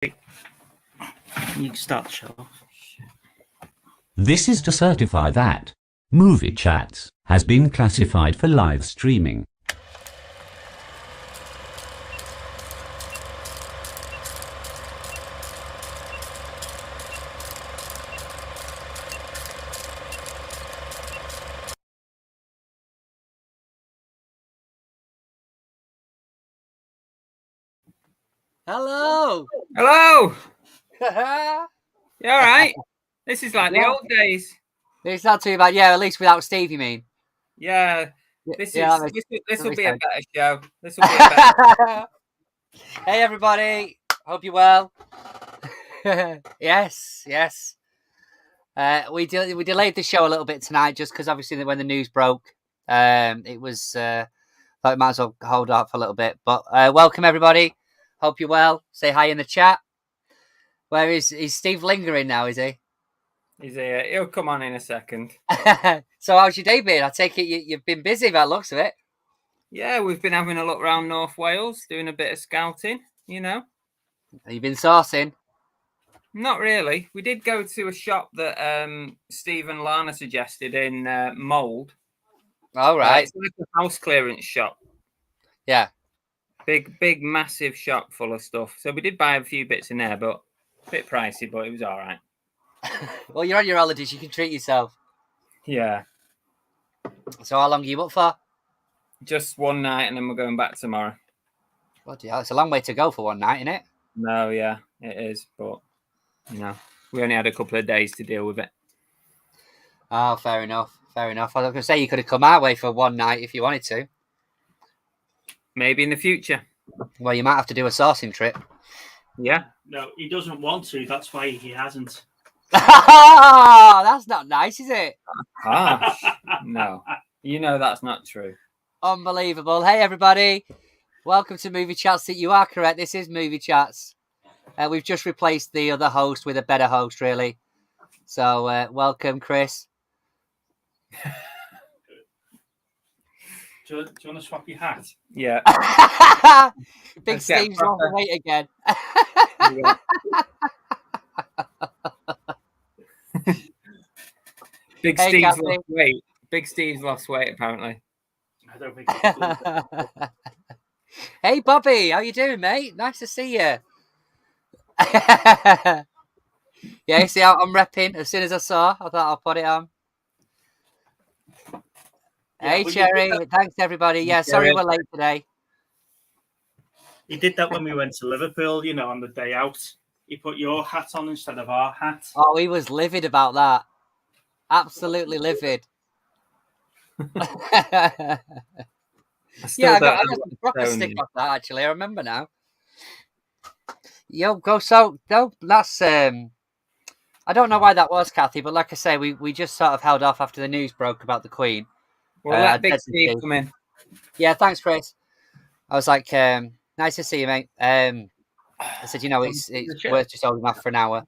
You can start the show. This is to certify that Movie Chats has been classified for live streaming. Hello. Hello. You all right? This is like the old days. It's not too bad. Yeah, at least without Steve, you mean? Yeah. This will be a better show. This will be a better. Hey, everybody. Hope you're well. Yes. We delayed the show a little bit tonight just because obviously when the news broke, it was thought we might as well hold off a little bit. But welcome everybody. Hope you're well. Say hi in the chat. Where is Steve lingering now? Is he? He's here. He'll come on in a second. So how's your day been? I take it you've been busy by the looks of it. Yeah, we've been having a look around North Wales, doing a bit of scouting. You know. Have you been sourcing? Not really. We did go to a shop that Steve and Lana suggested in Mould. All right. It's like a house clearance shop. Yeah. Big, massive shop full of stuff. So we did buy a few bits in there, but a bit pricey, but it was all right. Well, you're on your holidays. You can treat yourself. Yeah. So how long are you up for? Just one night, and then we're going back tomorrow. Bloody hell, it's a long way to go for one night, isn't it? No, yeah, it is. But, you know, we only had a couple of days to deal with it. Oh, fair enough. I was going to say you could have come our way for one night if you wanted to. Maybe in the future. Well, you might have to do a sourcing trip. Yeah. No, he doesn't want to. That's why he hasn't. That's not nice, is it? Harsh. No. You know that's not true. Unbelievable. Hey, everybody. Welcome to Movie Chats. You are correct. This is Movie Chats. We've just replaced the other host with a better host, really. So, welcome, Chris. Do you want to swap your hat? Yeah. Big Steve's lost weight again. Big Hey, Steve's Captain. lost weight. Big Steve's lost weight, apparently. I don't think. Hey, Bobby. How you doing, mate? Nice to see you. Yeah, you see how I'm repping? As soon as I saw, I thought I'll put it on. Hey, Cherry. Thanks, everybody. Yeah, sorry we're late today. He did that when we went to Liverpool, you know, on the day out. He put your hat on instead of our hat. Oh, he was livid about that. Absolutely livid. Yeah, I got some proper stick off that, actually. I remember now. That's... I don't know why that was, Kathy, but like I say, we just sort of held off after the news broke about the Queen. Well, let Big Steve come in. Yeah, thanks, Chris. I was like, nice to see you, mate. I said, it's worth just holding off for an hour.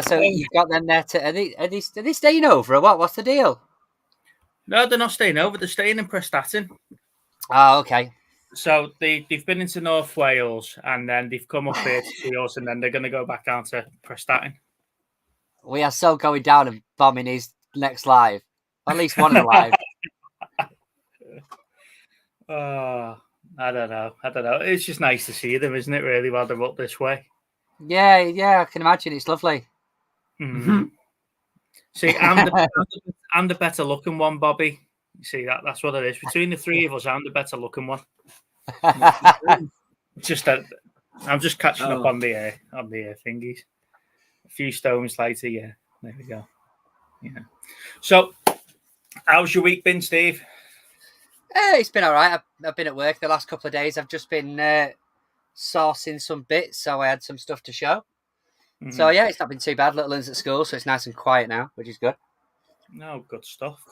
So you've got them there. Are they staying over or what? What's the deal? No, they're not staying over. They're staying in Prestatyn. Oh, okay. So they've been into North Wales and then they've come up here to see us and then they're going to go back down to Prestatyn. We are so going down and bombing his next live. At least one of the live. I don't know. It's just nice to see them, isn't it, really, while they're up this way? Yeah, I can imagine. It's lovely. Mm-hmm. See, I'm the better looking one, Bobby. You see, that's what it is. Between the three of us, I'm the better looking one. Just that I'm just catching up on the thingies. A few stones later, yeah. There we go. Yeah. So, how's your week been, Steve? It's been all right. I've been at work the last couple of days. I've just been sourcing some bits, so I had some stuff to show. Mm-hmm. So, yeah, it's not been too bad. Little one's at school, so it's nice and quiet now, which is good. No, good stuff.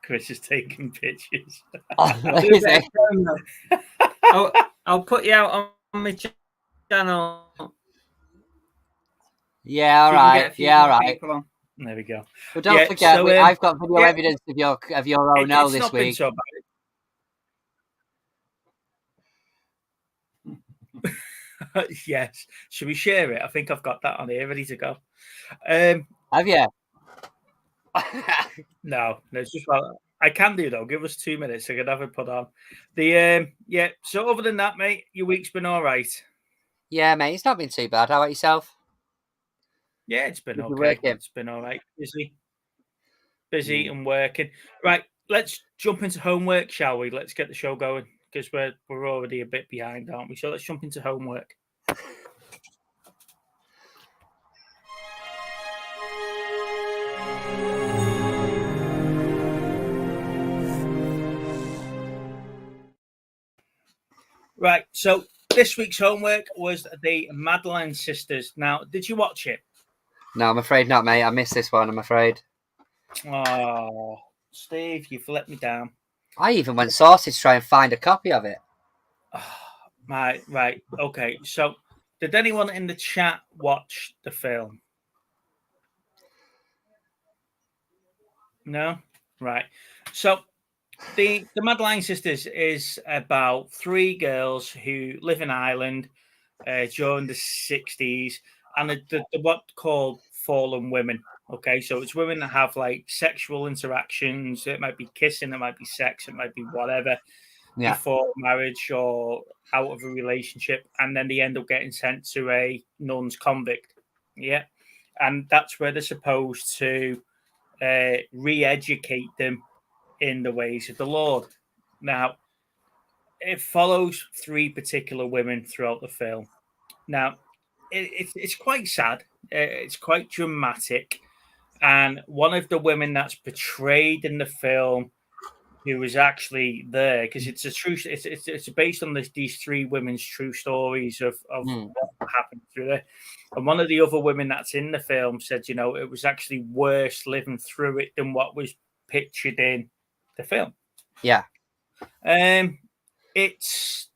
Chris is taking pictures. I'll put you out on my channel. Yeah, all right. There we go. But don't forget, I've got video evidence of your own this week. So bad. Yes. Should we share it? I think I've got that on here ready to go. Have you? No, it's just well, I can do though. Give us 2 minutes. I can have it put on. The yeah. So other than that, mate, your week's been all right. Yeah, mate, it's not been too bad. How about yourself? Yeah, it's been You've been okay. working? It's been all right. Busy and working. Right, let's jump into homework, shall we? Let's get the show going because we're already a bit behind, aren't we? So let's jump into homework. Right, so this week's homework was the Magdelene Sisters. Now, did you watch it? No, I'm afraid not, mate. I missed this one, I'm afraid. Oh, Steve, you've let me down. I even went sources to try and find a copy of it. Right. Okay, so did anyone in the chat watch the film? No? Right. So the Magdelene Sisters is about 3 girls who live in Ireland during the 60s, and they're what called fallen women. Okay, so it's women that have like sexual interactions. It might be kissing, it might be sex, it might be whatever before marriage or out of a relationship, and then they end up getting sent to a nun's convict. Yeah, and that's where they're supposed to re-educate them in the ways of the Lord. Now, it follows 3 particular women throughout the film. Now, it's quite sad. It's quite dramatic. And one of the women that's portrayed in the film, who was actually there, because it's a true, it's based on these 3 women's true stories of what happened through there. And one of the other women that's in the film said, you know, it was actually worse living through it than what was pictured in the film. Yeah. It's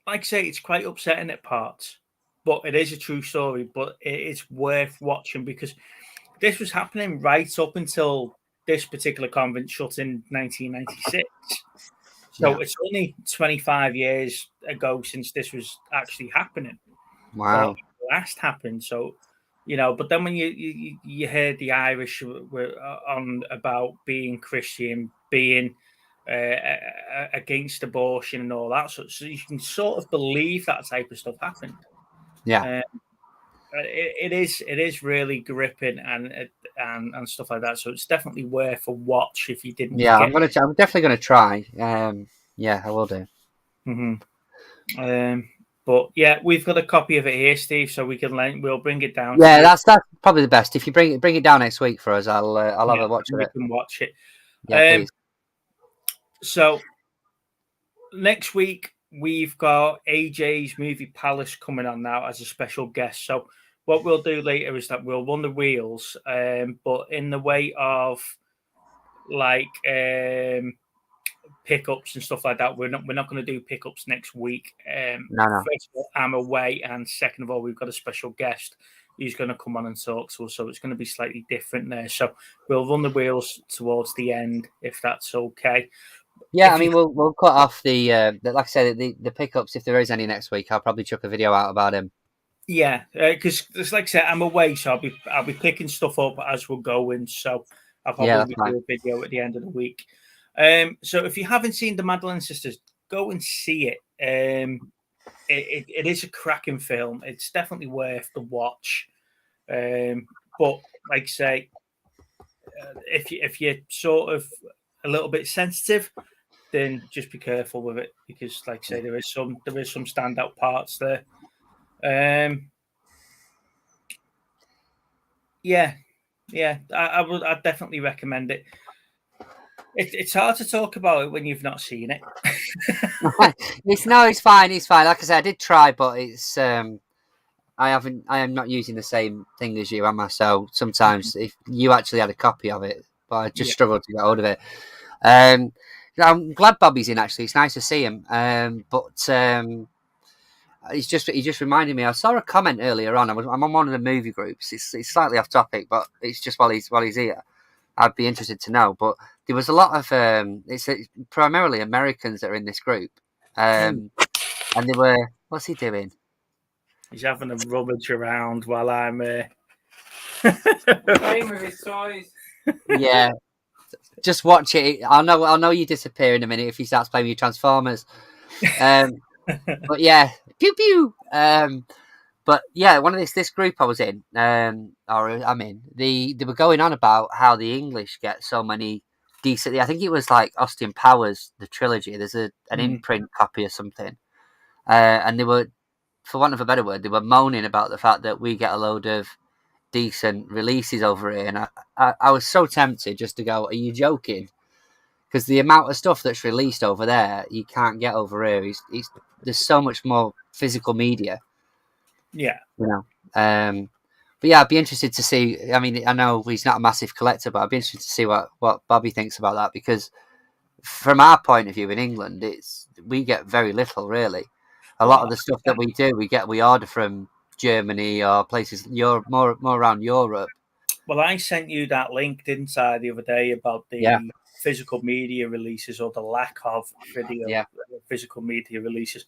like I say, it's quite upsetting at parts, but it is a true story. But it's worth watching because this was happening right up until this particular convent shut in 1996. So it's only 25 years ago since this was actually happening. Wow. Last happened. So, you know, but then when you heard the Irish were on about being Christian, being against abortion and all that, so you can sort of believe that type of stuff happened. Yeah. It is really gripping and stuff like that. So it's definitely worth a watch if you didn't. Yeah, I'm definitely gonna try. Yeah, I will do. But yeah, we've got a copy of it here, Steve, so we'll bring it down. Yeah, that's probably the best. If you bring it down next week for us, I'll have a watch of it. We can watch it. Yeah, please. So next week we've got AJ's Movie Palace coming on now as a special guest. So what we'll do later is that we'll run the wheels, but in the way of like pickups and stuff like that. We're not going to do pickups next week. No. First of all, I'm away, and second of all, we've got a special guest who's going to come on and talk to us, so it's going to be slightly different there. So we'll run the wheels towards the end, if that's okay. Yeah, I mean, we'll cut off the like I said, the pickups if there is any next week. I'll probably chuck a video out about him. Yeah, because like I said, I'm away, so I'll be picking stuff up as we're going. So I'll probably do a video at the end of the week. So if you haven't seen the Magdelene Sisters, go and see it. It is a cracking film. It's definitely worth the watch. But like I say, if you're sort of a little bit sensitive, then just be careful with it because, like I say, there is some standout parts there. I'd definitely recommend it. It's hard to talk about it when you've not seen it. It's fine. Like I said, I did try, but it's I am not using the same thing as you, am I? So sometimes if you actually had a copy of it, but I just struggled to get hold of it. I'm glad Bobby's in. Actually, it's nice to see him. But he just reminded me. I saw a comment earlier on. I'm on one of the movie groups. It's slightly off topic, but it's just while he's here. I'd be interested to know. But there was a lot of it's primarily Americans that are in this group, and they were What's he doing? He's having a rummage around while I'm Playing with his toys. Yeah. Just watch it. I'll know you disappear in a minute if he starts playing with your Transformers. But yeah, pew pew. But yeah, one of this group I was in, or I'm in, they were going on about how the English get so many decent. I think it was like Austin Powers, the trilogy. There's an imprint copy or something, and they were, for want of a better word, they were moaning about the fact that we get a load of decent releases over here, and I was so tempted just to go, "Are you joking?" Because the amount of stuff that's released over there, you can't get over here. There's so much more physical media. Yeah. You know. But yeah, I'd be interested to see. I mean, I know he's not a massive collector, but I'd be interested to see what Bobby thinks about that, because from our point of view in England, we get very little really. A lot of the stuff that we do, we order from Germany or places more around Europe. Well, I sent you that link, didn't I, the other day about the physical media releases, or the lack of physical media releases.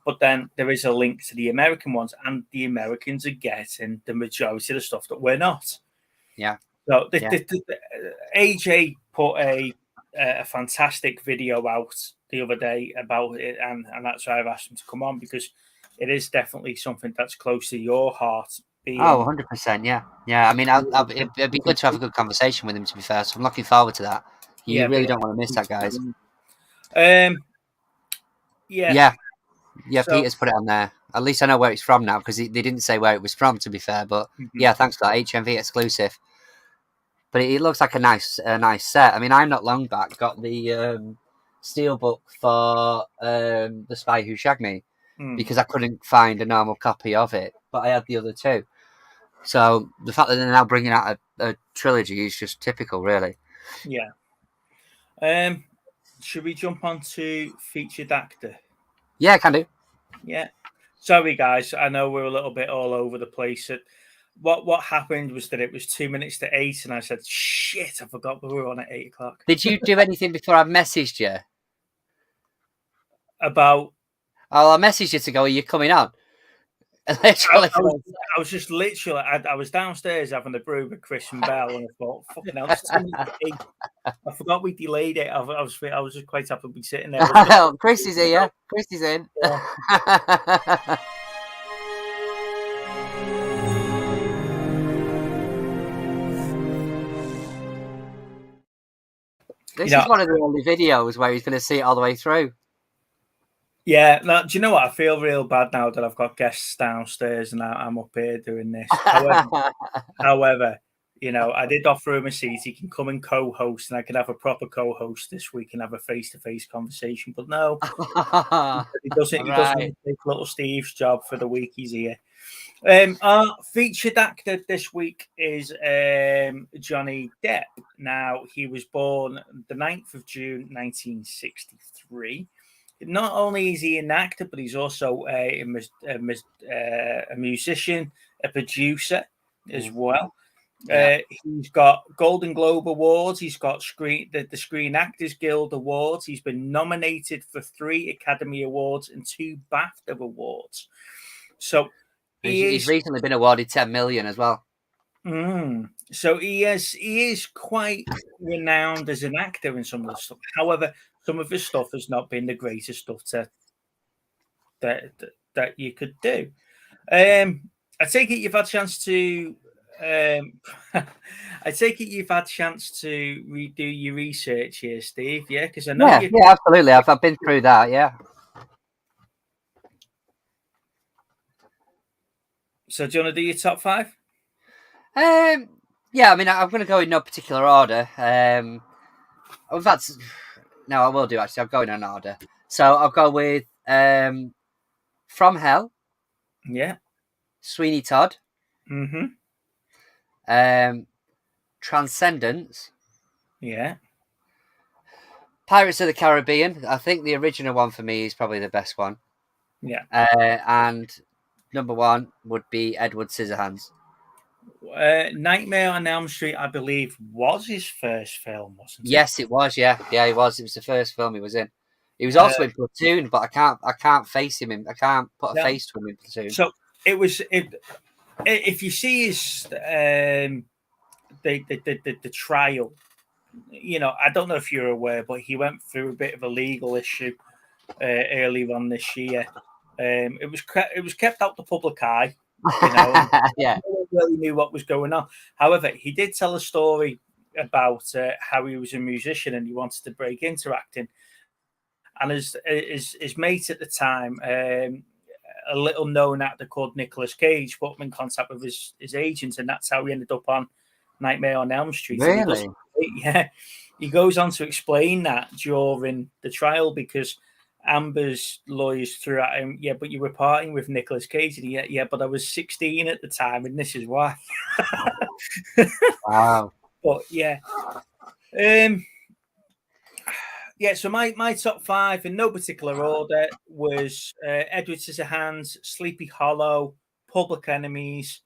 But then there is a link to the American ones, and the Americans are getting the majority of the stuff that we're not. Yeah. So AJ put a fantastic video out the other day about it, and that's why I've asked him to come on, because it is definitely something that's close to your heart. 100%, yeah. I mean, it'd be good to have a good conversation with him, to be fair. So I'm looking forward to that. You really don't want to miss that, guys. So, Peter's put it on there. At least I know where it's from now, because they didn't say where it was from, to be fair. But yeah, thanks for that HMV exclusive. But it looks like a nice set. I mean, I'm not long back got the steelbook for The Spy Who Shagged Me, because I couldn't find a normal copy of it, but I had the other two. So the fact that they're now bringing out a trilogy is just typical, really. Yeah. Should we jump on to featured actor? Yeah, can do. Yeah. Sorry, guys. I know we're a little bit all over the place. What happened was that it was 2 minutes to 8, and I said, "Shit, I forgot we were on at 8 o'clock." Did you do anything before I messaged you? About? Oh, I messaged you to go, "Are you coming on?" I was just literally. I was downstairs having a brew with Chris and Bell, and I thought, "Fucking hell, it's 2 minutes to 8." I forgot we delayed it. I was just quite happy to be sitting there. Chris is here. Chris is in. Yeah. This is one of the only videos where he's going to see it all the way through. Yeah. Now, do you know what? I feel real bad now that I've got guests downstairs and I'm up here doing this. However, you know, I did offer him a seat. He can come and co-host, and I can have a proper co-host this week and have a face-to-face conversation. But no, he doesn't. He doesn't take little Steve's job for the week he's here. Our featured actor this week is Johnny Depp. Now, he was born the 9th of June, 1963. Not only is he an actor, but he's also a musician, a producer as well. He's got Golden Globe Awards. He's got the Screen Actors Guild Awards. He's been nominated for 3 Academy Awards and 2 BAFTA Awards. So he's recently been awarded 10 million as well. So he is quite renowned as an actor in some of the stuff. However, some of his stuff has not been the greatest stuff that you could do. I take it you've had a chance to. I take it you've had a chance to redo your research here, Steve. Yeah, because I know. Yeah, absolutely. I've been through that. Yeah. So, do you want to do your top 5? Yeah, I mean, I'm going to go in no particular order. No, I will do actually. I'll go in an order. So I'll go with From Hell. Yeah. Sweeney Todd. Mm-hmm. Transcendence. Yeah. Pirates of the Caribbean. I think the original one for me is probably the best one. Yeah. And number 1 would be Edward Scissorhands. Nightmare on Elm Street, I believe, was his first film, wasn't it? Yes, it was. Yeah, it was. It was the first film he was in. He was also in Platoon, but I can't face him. I can't put a face to him in Platoon. So it was. If you see his the trial, you know, I don't know if you're aware, but he went through a bit of a legal issue earlier on this year. It was kept out the public eye. You know, yeah, no one really knew what was going on. However, he did tell a story about how he was a musician and he wanted to break into acting. And his mate at the time, a little known actor called Nicolas Cage, put him in contact with his agent, and that's how he ended up on Nightmare on Elm Street. Really? He goes on to explain that during the trial because Amber's lawyers threw at him, yeah, but you were partying with Nicolas Cage. And yeah, but I was 16 at the time, and this is why. Wow. But yeah. Yeah, so my top 5 in no particular order was Edward Scissorhands, Sleepy Hollow, Public Enemies,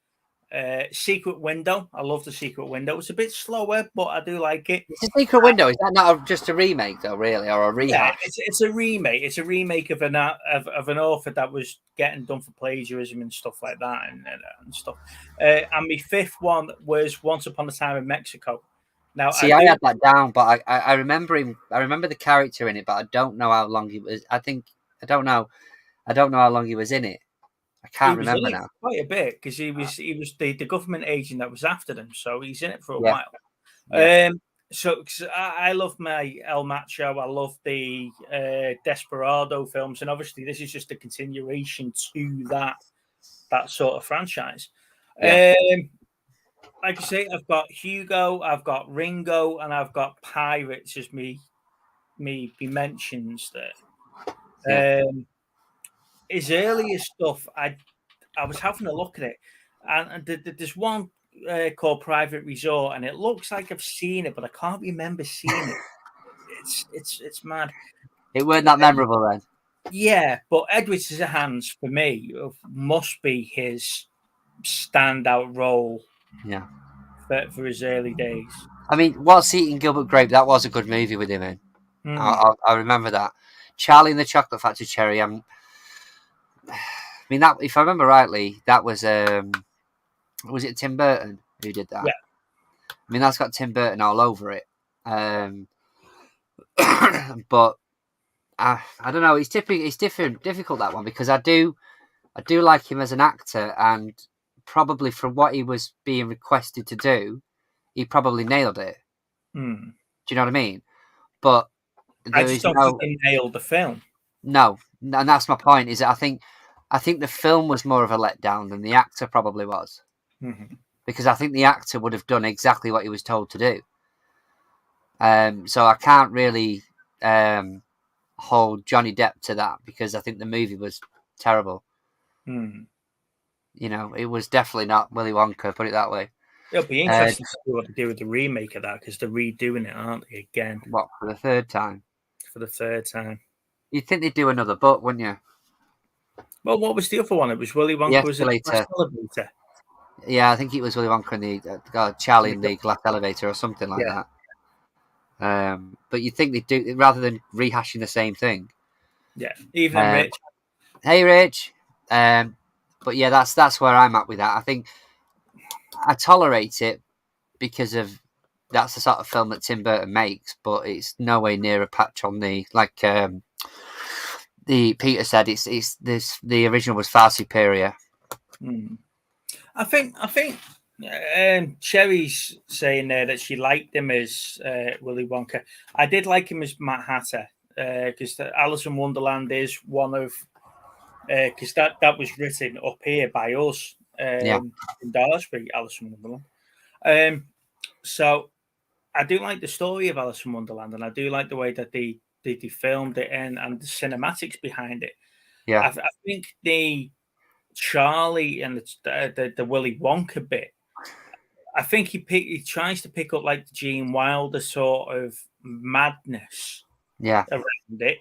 Secret Window. I love The Secret Window. It's a bit slower, but I do like it. It's a Secret Window. Is that not just a remake, though, really, or a rehash? Yeah, it's a remake. It's a remake of an author that was getting done for plagiarism and stuff like that, and stuff. And my 5th one was Once Upon a Time in Mexico. Now, see, I had that down, but I remember him. I remember the character in it, but I don't know how long he was. I don't know how long he was in it. I can't remember now. Quite a bit because he was the government agent that was after them, so he's in it for a while. Yeah. So I love my El Macho. I love the Desperado films, and obviously this is just a continuation to that sort of franchise. Yeah. Like I say, I've got Hugo, I've got Ringo, and I've got Pirates as me mentions there. Yeah. His earlier stuff, I was having a look at it, and there's one called Private Resort, and it looks like I've seen it, but I can't remember seeing it. It's mad. It weren't that memorable then. Yeah, but Edward Scissorhands for me must be his standout role. Yeah, for his early days. I mean, What's Eating Gilbert Grape? That was a good movie with him in. I remember that. Charlie and the Chocolate Factory Cherry. I mean, that, if I remember rightly, that was it Tim Burton who did that? Yeah. I mean, that's got Tim Burton all over it. But I don't know. It's difficult, that one, because I do like him as an actor, and probably from what he was being requested to do, he probably nailed it. Do you know what I mean? But I just don't think he nailed the film. No, and that's my point. Is that I think the film was more of a letdown than the actor probably was, because I think the actor would have done exactly what he was told to do. So I can't really hold Johnny Depp to that, because I think the movie was terrible. You know, it was definitely not Willy Wonka, put it that way. It'll be interesting to see what they do with the remake of that, because they're redoing it, aren't they, again? What, for the third time? For the third time. You'd think they'd do another book, wouldn't you? Well, what was the other one? It was Willy Wonka was the glass elevator. Yeah, I think it was Willy Wonka and the Charlie in the glass elevator or something like that. But you'd think they'd do, rather than rehashing the same thing. Yeah, even Rich. Hey, Rich. But yeah, that's where I'm at with that. I think I tolerate it because of that's the sort of film that Tim Burton makes, but it's nowhere near a patch on the Peter said. The original was far superior. I think Cherry's saying there that she liked him as Willy Wonka. I did like him as Mad Hatter, because Alice in Wonderland is one of. Because that was written up here by us in Daresbury, Alice in Wonderland. So I do like the story of Alice in Wonderland, and I do like the way that they filmed it and the cinematics behind it. Yeah, I think the Charlie and the Willy Wonka bit, I think he tries to pick up like the Gene Wilder sort of madness around it.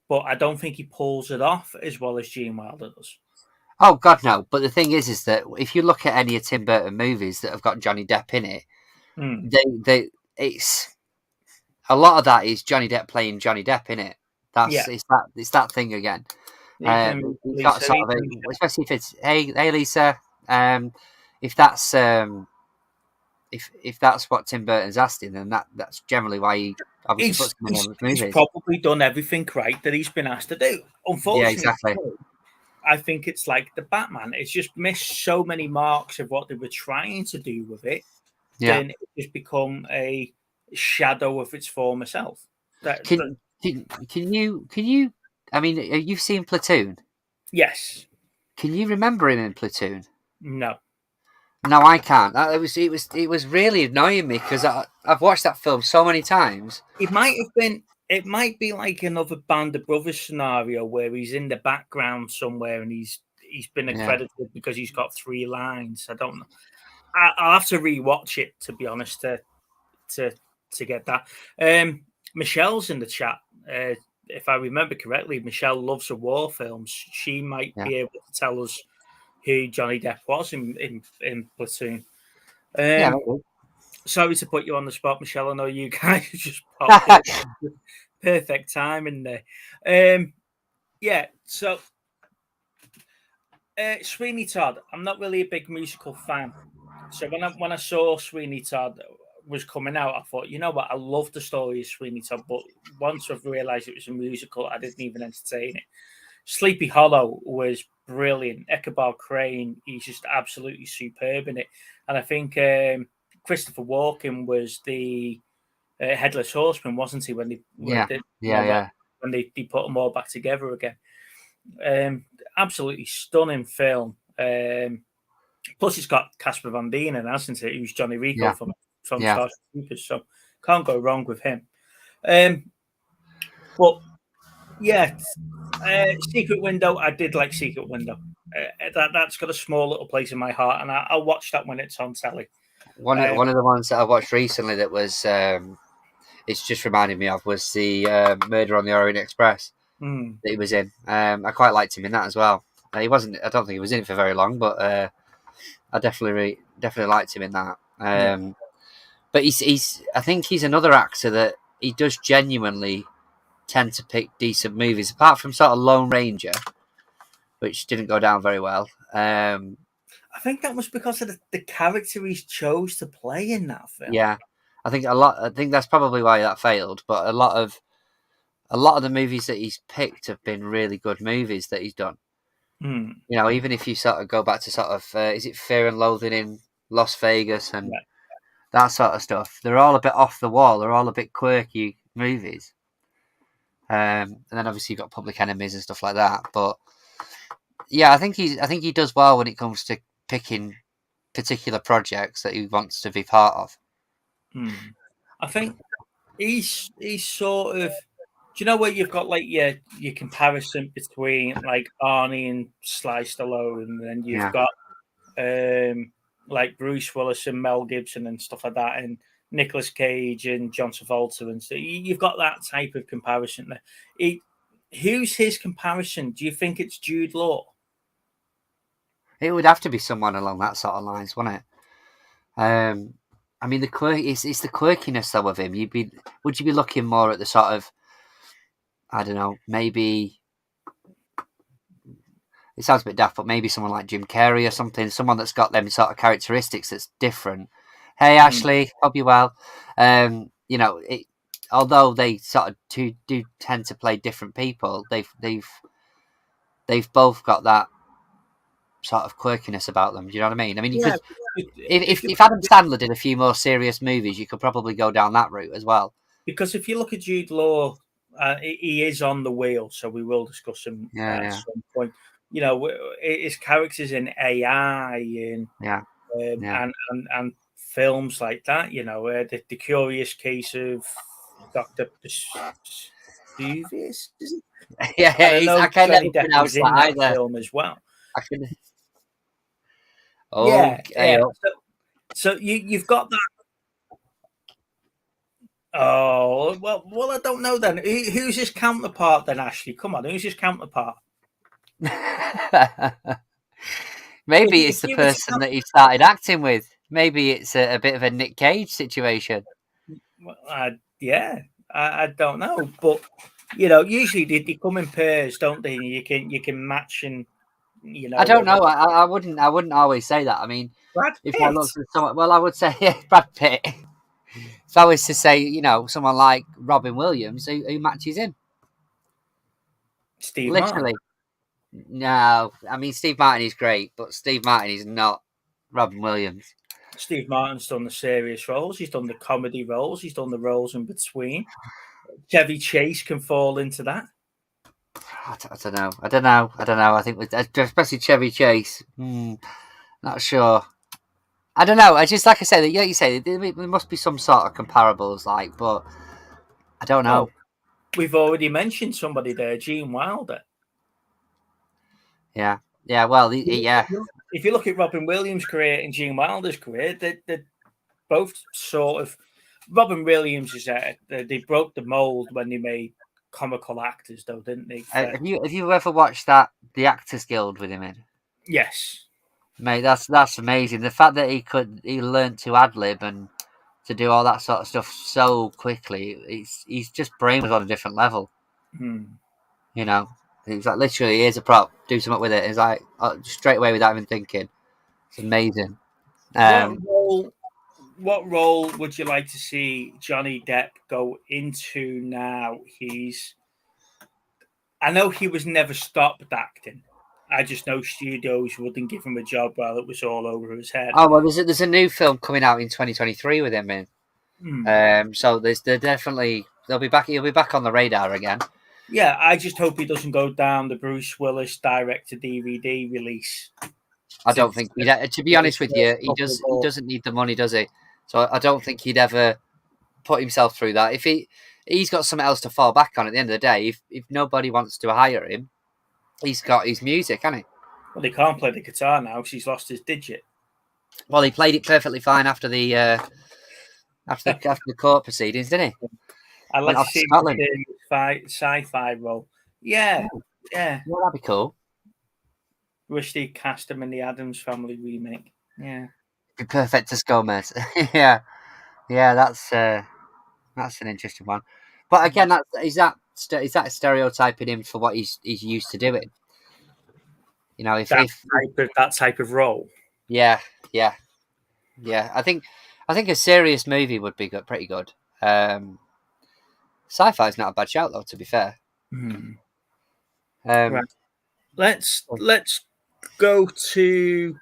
But I don't think he pulls it off as well as Gene Wilder does. Oh, God, no. But the thing is that if you look at any of Tim Burton movies that have got Johnny Depp in it, it's a lot of that is Johnny Depp playing Johnny Depp in it. It's that thing again. It's got sort of especially if it's hey Lisa, if that's if that's what Tim Burton's asking, then that's generally why he obviously puts him in all his movies. He's probably done everything right that he's been asked to do. Unfortunately, yeah, exactly. I think it's like the Batman. It's just missed so many marks of what they were trying to do with it. Yeah. Then it's just become a shadow of its former self. Can you? I mean, you've seen Platoon. Yes. Can you remember him in Platoon? No. No, I can't. It was really annoying me because I've watched that film so many times. It might be like another Band of Brothers scenario where he's in the background somewhere and he's been accredited because he's got 3 lines. I don't know. I'll have to rewatch it, to be honest, to get that. Michelle's in the chat. If I remember correctly, Michelle loves the war films. She might be able to tell us who Johnny Depp was in Platoon. Sorry to put you on the spot, Michelle. I know you guys just popped in. Perfect time in there. So Sweeney Todd. I'm not really a big musical fan. So when I saw Sweeney Todd was coming out, I thought, you know what, I love the story of Sweeney Todd, but once I've realised it was a musical, I didn't even entertain it. Sleepy Hollow was brilliant. Ichabod Crane, he's just absolutely superb in it. And I think Christopher Walken was the Headless Horseman, wasn't he? When they put them all back together again. Absolutely stunning film. Plus, it's got Casper Van Dien in, hasn't it? Who's Johnny Rico from Starship Troopers, so can't go wrong with him. Secret Window. I did like Secret Window. That's got a small little place in my heart, and I'll watch that when it's on telly. One of the ones that I watched recently that was it's just reminded me of was the Murder on the Orient Express that he was in. I quite liked him in that as well. He wasn't. I don't think he was in it for very long, but I definitely liked him in that. But I think he's another actor that he does genuinely tend to pick decent movies, apart from sort of Lone Ranger, which didn't go down very well. I think that was because of the character he chose to play in that film. Yeah, I think that's probably why that failed. But a lot of the movies that he's picked have been really good movies that he's done. You know, even if you sort of go back to sort of is it Fear and Loathing in Las Vegas and that sort of stuff, they're all a bit off the wall. They're all a bit quirky movies. And then obviously you've got Public Enemies and stuff like that. But yeah, I think he does well when it comes to picking particular projects that he wants to be part of. I think he's sort of. Do you know where you've got like your comparison between like Arnie and Sly Stallone, and then you've got like Bruce Willis and Mel Gibson and stuff like that, and Nicolas Cage and John Travolta, and so you've got that type of comparison there. Who's his comparison? Do you think it's Jude Law? It would have to be someone along that sort of lines, wouldn't it? I mean, it's the quirkiness though of him. Would you be looking more at the sort of, I don't know, maybe it sounds a bit daft, but maybe someone like Jim Carrey or something, someone that's got them sort of characteristics that's different. Hey, Ashley, hope you're well. You know, although they sort of do tend to play different people, they've both got that sort of quirkiness about them. Do you know what I mean? I mean, if Adam Sandler did a few more serious movies, you could probably go down that route as well. Because if you look at Jude Law, he is on the wheel, so we will discuss him at some point. You know, his characters in AI and films like that. You know, the Curious Case of Dr. Stuvius. Yeah, I can't let him pronounce that either. Film as well. So you've got that. Oh well, I don't know then. Who's his counterpart then, Ashley? Come on, who's his counterpart? Maybe it's the person that he started acting with. Maybe it's a bit of a Nick Cage situation. Well, I don't know, but Usually they come in pairs, don't they? You can match and I don't know. I wouldn't always say that. I mean, Brad if Pitt. I looked at someone, well, I would say Brad Pitt. If I was to say, someone like Robin Williams, who matches him? Steve Literally. Martin. No, I mean Steve Martin is great, but Steve Martin is not Robin Williams. Steve Martin's done the serious roles. He's done the comedy roles. He's done the roles in between. Chevy Chase can fall into that. I don't know. I think especially Chevy Chase. Not sure. I don't know. I just like I said. Yeah, you say there must be some sort of comparables, but I don't know. We've already mentioned somebody there, Gene Wilder. Yeah. Well, yeah. If you look at Robin Williams' career and Gene Wilder's career, they're both sort of. Robin Williams is they broke the mold when they made comical actors, though, didn't they? Have you ever watched the Actors Guild with him in? Yes, mate. That's amazing. The fact that he learned to ad lib and to do all that sort of stuff so quickly. He's just brain was on a different level. He's like literally, here's a prop, do something with it. It's like straight away without even thinking. It's amazing. What role would you like to see Johnny Depp go into now? I know he was never stopped acting. I just know studios wouldn't give him a job while it was all over his head. Oh well, there's a new film coming out in 2023 with him in. So they'll be back. He'll be back on the radar again. Yeah, I just hope he doesn't go down the Bruce Willis direct-to-DVD release. I don't think to be honest with you, he doesn't need the money, does he? So I don't think he'd ever put himself through that. If he's got something else to fall back on at the end of the day, if nobody wants to hire him, he's got his music, hasn't he? Well, he can't play the guitar now because he's lost his digit. Well, he played it perfectly fine after the after the court proceedings, didn't he? I'd like to see him in a sci-fi role. Yeah. Well, that'd be cool. Wish they cast him in the Addams Family remake. Yeah. Be perfect as Gomez. Yeah, that's an interesting one. But again, is that stereotyping him for what he's used to doing? That type of role. Yeah. I think a serious movie would be pretty good. Sci-fi is not a bad shout, though. To be fair. Right. Let's go to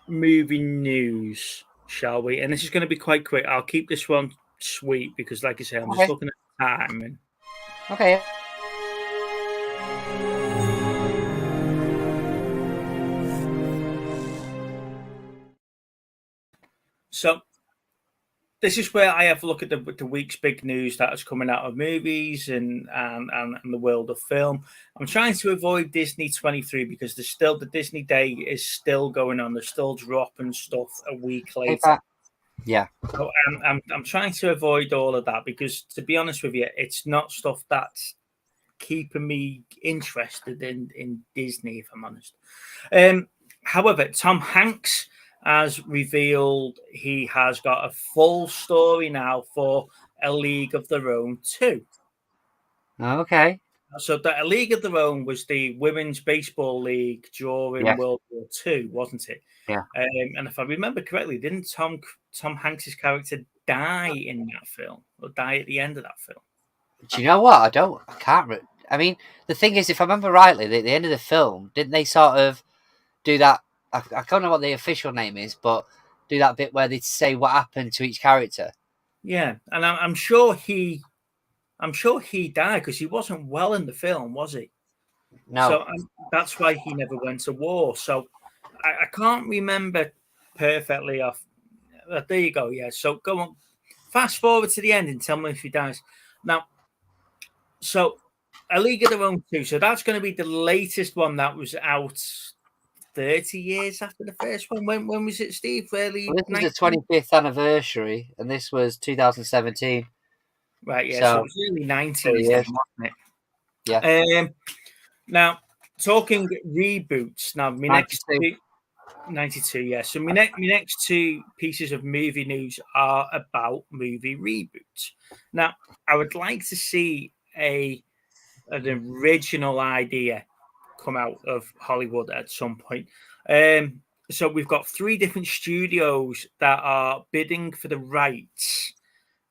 movie news, shall we? And this is going to be quite quick. I'll keep this one sweet because, like I said, I'm just looking at the time. Okay. So this is where I have a look at the week's big news that is coming out of movies and the world of film. I'm trying to avoid Disney 23 because there's still the Disney Day is still going on. They're still dropping stuff a week later. Yeah. So I'm trying to avoid all of that because, to be honest with you, it's not stuff that's keeping me interested in Disney, if I'm honest. However, Tom Hanks has revealed he has got a full story now for A League of Their Own 2. Okay. So A League of Their Own was the women's baseball league during World War II, wasn't it? Yeah. And if I remember correctly, didn't Tom Hanks's character die in that film or die at the end of that film? Do you know what? I can't. I mean, the thing is, if I remember rightly, at the end of the film, didn't they sort of do that? I don't know what the official name is, but do that bit where they say what happened to each character. Yeah, and I'm sure he died because he wasn't well in the film, was he? No. So that's why he never went to war. So I can't remember perfectly off. There you go. Yeah. So go on. Fast forward to the end and tell me if he dies. Now, so A League of Their Own 2. So that's going to be the latest one that was out 30 years after the first one. When was it, Steve? This was the 25th anniversary, and this was 2017. Right, yeah. So it was early 90s, wasn't it? Yeah. Now, talking reboots. Now, my next 92, yeah. So my next two pieces of movie news are about movie reboots. Now, I would like to see a an original idea come out of Hollywood at some point. So we've got 3 different studios that are bidding for the rights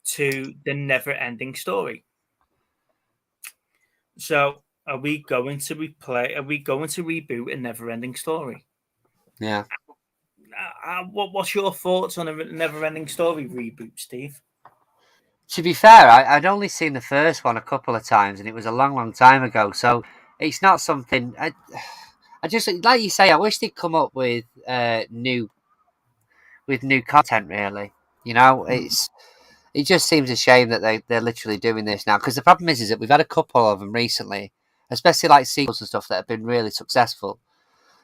to the Never-Ending Story. So are we going to reboot a Never-Ending Story? Yeah. What's your thoughts on a Never-Ending Story reboot, Steve? To be fair, I'd only seen the first one a couple of times, and it was a long, long time ago. So it's not something. I just, like you say, I wish they'd come up with new content. Really, it just seems a shame that they're literally doing this now. Because the problem is that we've had a couple of them recently, especially like sequels and stuff that have been really successful.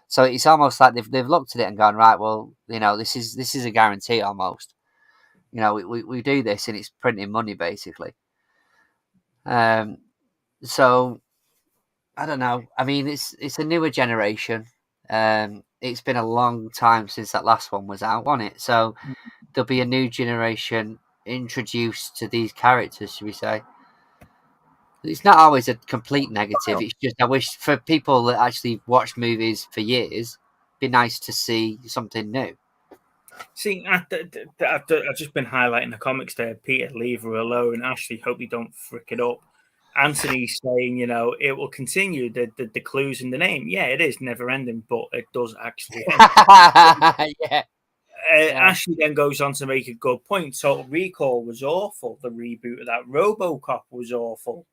So it's almost like they've looked at it and gone, right, well, this is a guarantee almost. We do this and it's printing money basically. So I don't know. I mean, it's a newer generation. It's been a long time since that last one was out, wasn't it? So there'll be a new generation introduced to these characters, should we say? It's not always a complete negative. It's just I wish for people that actually watch movies for years, it'd be nice to see something new. See, I've just been highlighting the comics there. Peter, leave her alone. Ashley, hope you don't frick it up. Anthony's saying, it will continue. The clues in the name. Yeah, it is never ending, but it does actually end. Yeah. Ashley then goes on to make a good point. Total Recall was awful. The reboot of that. Robocop was awful.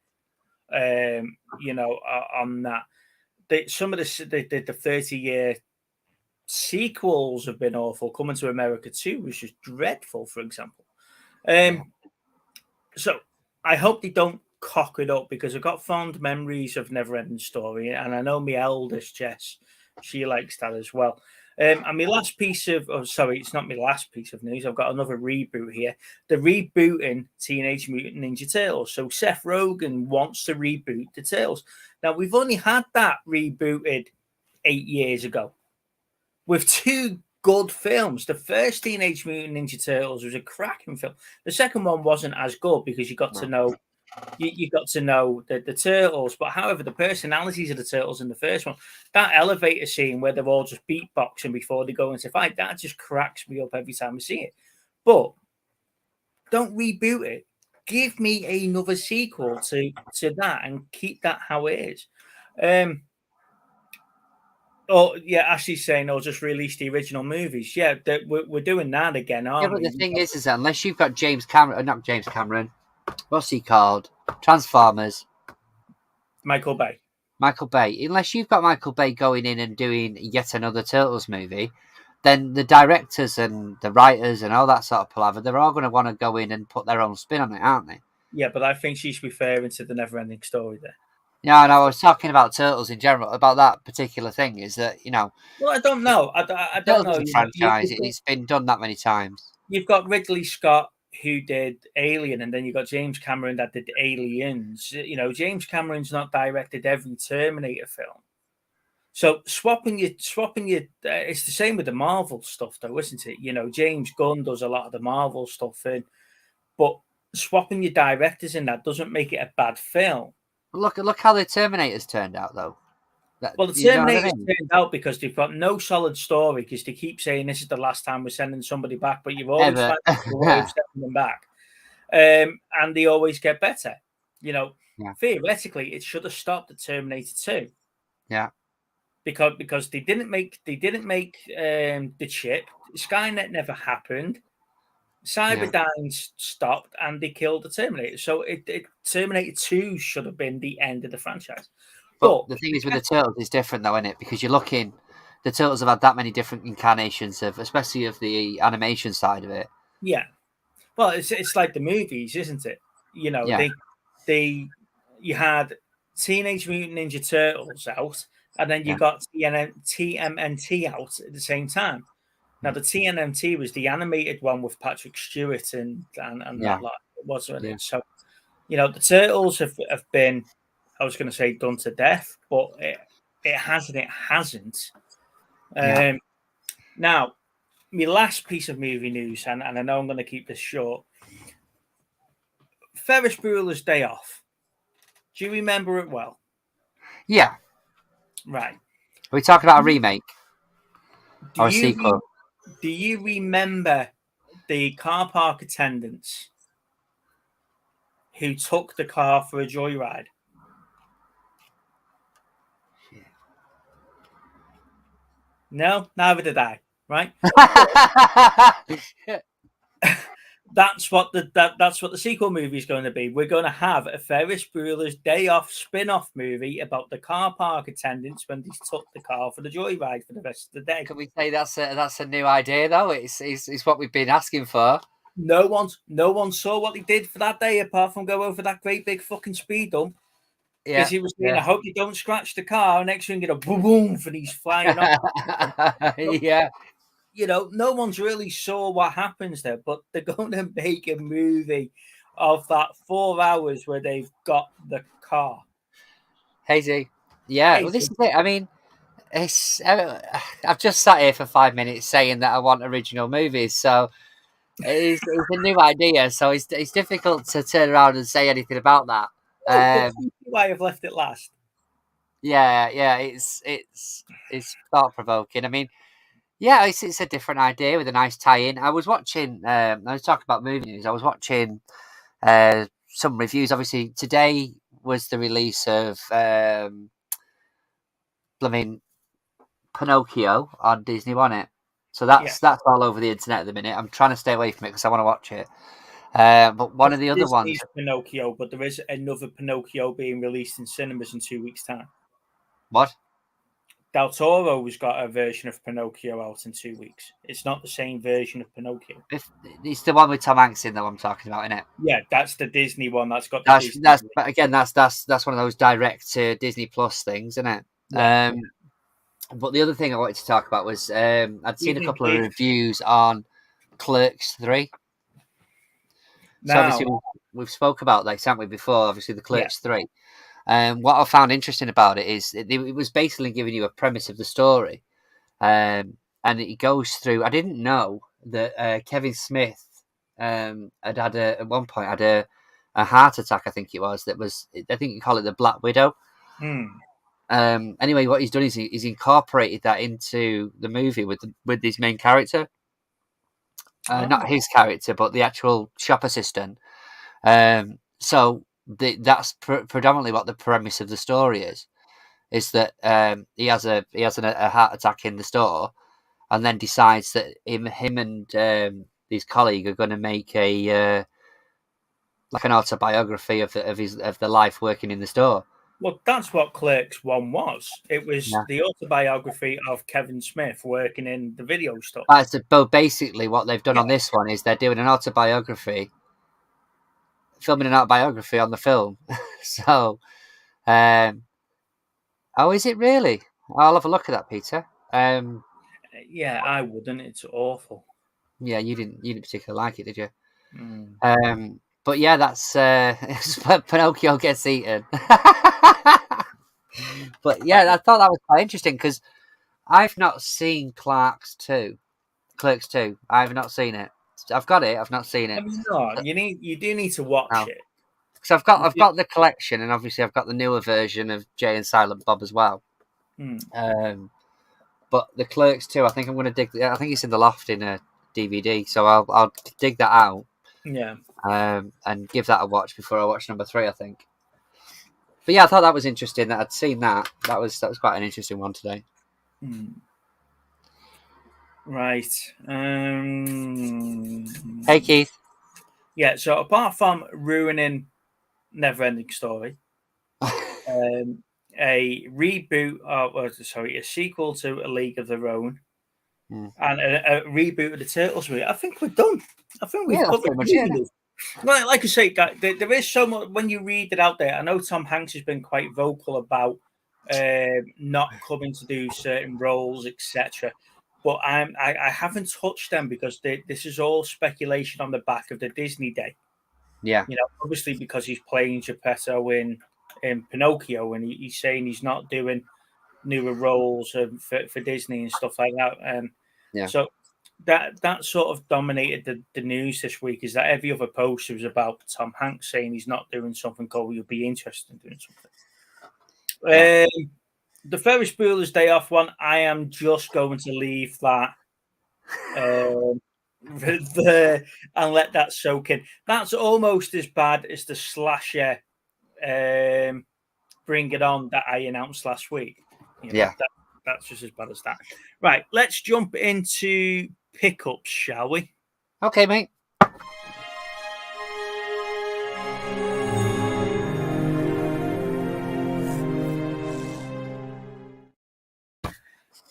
On that. Some of the 30-year sequels have been awful. Coming to America 2 was just dreadful, for example. So I hope they don't cock it up, because I've got fond memories of Never-Ending Story, and I know my eldest Jess, she likes that as well. And my last piece it's not my last piece of news. I've got another reboot here. The rebooting Teenage Mutant Ninja Turtles. So Seth Rogen wants to reboot the Turtles. Now, we've only had that rebooted 8 years ago with 2 good films. The first Teenage Mutant Ninja Turtles was a cracking film. The second one wasn't as good because you got to know the turtles, but however, the personalities of the turtles in the first one, that elevator scene where they're all just beatboxing before they go into fight, that just cracks me up every time I see it. But don't reboot it. Give me another sequel to that and keep that how it is. Ashley's saying, just release the original movies. Yeah, we're doing that again, aren't we? The thing is that unless you've got not James Cameron, what's he called? Transformers. Michael Bay. Unless you've got Michael Bay going in and doing yet another Turtles movie, then the directors and the writers and all that sort of palaver, they're all going to want to go in and put their own spin on it, aren't they? Yeah, but I think she's referring to the Never-Ending Story there. Yeah, and I was talking about Turtles in general, about that particular thing, is that, Well, I don't know. I don't know. Franchise, it's been done that many times. You've got Ridley Scott, who did Alien, and then you've got James Cameron that did Aliens. James Cameron's not directed every Terminator film. So swapping your it's the same with the Marvel stuff, though, isn't it? James Gunn does a lot of the Marvel stuff but swapping your directors in that doesn't make it a bad film. Look how the Terminators turned out, though. Well, the Terminators turned out because they've got no solid story, because they keep saying this is the last time we're sending somebody back, but you've always found a way of sending them back. And they always get better. Theoretically, it should have stopped at Terminator 2. Yeah. Because they didn't make the chip. Skynet never happened. Cyberdyne stopped, and they killed the Terminator. So Terminator 2 should have been the end of the franchise. But the thing is with the Turtles is different, though, isn't it? Because you're looking, the Turtles have had that many different incarnations especially of the animation side of it. Yeah. Well, it's like the movies, isn't it? You had Teenage Mutant Ninja Turtles out, and then you got TMNT out at the same time. Now, the TMNT was the animated one with Patrick Stewart and that lot, wasn't it? So, the Turtles have been, I was going to say, done to death, but it hasn't. Now, my last piece of movie news, and I know I'm going to keep this short. Ferris Bueller's Day Off. Do you remember it well? Yeah. Right. Are we talking about a remake Do or a you sequel? do you remember the car park attendants who took the car for a joyride? No, neither did I. Right. That's what the sequel movie is going to be. We're going to have a Ferris Bueller's Day Off spin-off movie about the car park attendants when they took the car for the joyride for the rest of the day. Can we say that's a new idea though? It's what we've been asking for. No one saw what they did for that day apart from go over that great big fucking speed dump. Yeah. Because he was saying, I hope you don't scratch the car. Next thing, get a boom boom for these flying off. Yeah. You know, no one's really saw what happens there, but they're going to make a movie of that 4 hours where they've got the car. Hazy. Yeah. Hazy. Well, this is it. I mean, it's. I've just sat here for 5 minutes saying that I want original movies, so it's a new idea. So it's difficult to turn around and say anything about that. But why I've left it last. Yeah. It's thought provoking. I mean, yeah, it's a different idea with a nice tie-in. I was watching. I was talking about movie news. I was watching some reviews. Obviously, today was the release of Pinocchio on Disney, wasn't it? So that's all over the internet at the minute. I'm trying to stay away from it because I want to watch it. But one of the other ones, Pinocchio, but there is another Pinocchio being released in cinemas in 2 weeks' time. What? Del Toro's got a version of Pinocchio out in 2 weeks. It's not the same version of Pinocchio. It's the one with Tom Hanks in, though. I'm talking about, isn't it? Yeah, that's the Disney one. That's got. That's one of those direct to Disney Plus things, isn't it? Yeah. But the other thing I wanted to talk about was I'd seen a couple of reviews on Clerks 3. So obviously we've spoke about this, haven't we, before? Obviously the Clerks 3. What I found interesting about it is it was basically giving you a premise of the story, and it goes through. I didn't know that Kevin Smith at one point had a heart attack. I think it was. I think you call it the Black Widow. Anyway, what he's done is he's incorporated that into the movie with his main character. Not his character, but the actual shop assistant. So that's predominantly what the premise of the story is that he has a heart attack in the store, and then decides that him and his colleague are going to make a like an autobiography of the life working in the store. Well, that's what Clerks 1 was. It was the autobiography of Kevin Smith working in the video store. But basically, what they've done on this one is they're doing an autobiography, filming an autobiography on the film. So, is it really? I'll have a look at that, Peter. Yeah, I wouldn't. It's awful. Yeah, you didn't particularly like it, did you? But yeah, that's Pinocchio gets eaten. But yeah, I thought that was quite interesting because I've not seen Clerks 2. I've not seen it. I've got it. I've not seen it. No, you do need to watch it. Because I've got the collection, and obviously I've got the newer version of Jay and Silent Bob as well. But the Clerks 2, I think I'm going to dig. I think it's in the loft in a DVD, so I'll dig that out. Yeah. And give that a watch before I watch number 3, I think. But yeah, I thought that was interesting that I'd seen that. That was quite an interesting one today. Right. Hey, Keith. Yeah, so apart from ruining Neverending Story, a reboot a sequel to A League of Their Own, and a reboot of the Turtles movie, I think we're done. I think we've got pretty much it. Well, like I say, there is so much when you read it out there. I know Tom Hanks has been quite vocal about not coming to do certain roles, etc. But I haven't touched them because this is all speculation on the back of the Disney day. Yeah, obviously because he's playing Geppetto in Pinocchio, and he's saying he's not doing newer roles for Disney and stuff like that. So that sort of dominated the news this week. Is that every other post was about Tom Hanks saying he's not doing something, or you'll be interested in doing something. Yeah. The Ferris Bueller's Day Off one, I am just going to leave that and let that soak in. That's almost as bad as the slasher Bring It On that I announced last week. That's just as bad as that. Right, let's jump into pickups, shall we? Okay, mate.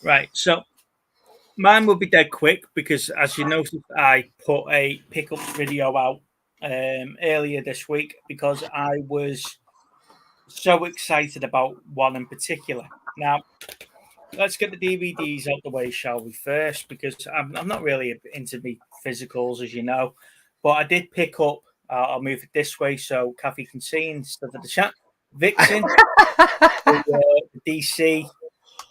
Right, so mine will be dead quick because, as you noticed, I put a pickups video out earlier this week because I was so excited about one in particular. Now, let's get the DVDs out the way, shall we, first, because I'm not really into the physicals, as you know, but I did pick up, I'll move it this way so Kathy can see instead of the chat, Vixen, the DC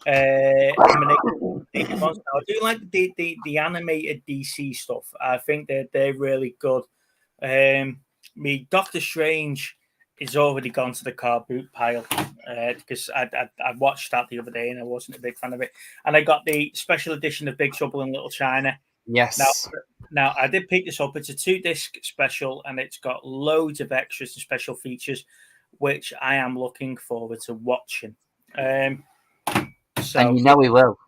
animated ones. Now, I do like the animated DC stuff. I think they're really good. Me Doctor Strange is already gone to the car boot pile because I watched that the other day and I wasn't a big fan of it. And I got the special edition of Big Trouble in Little China. Yes. Now I did pick this up. It's a 2-disc special and it's got loads of extras and special features, which I am looking forward to watching. So, and you know we will.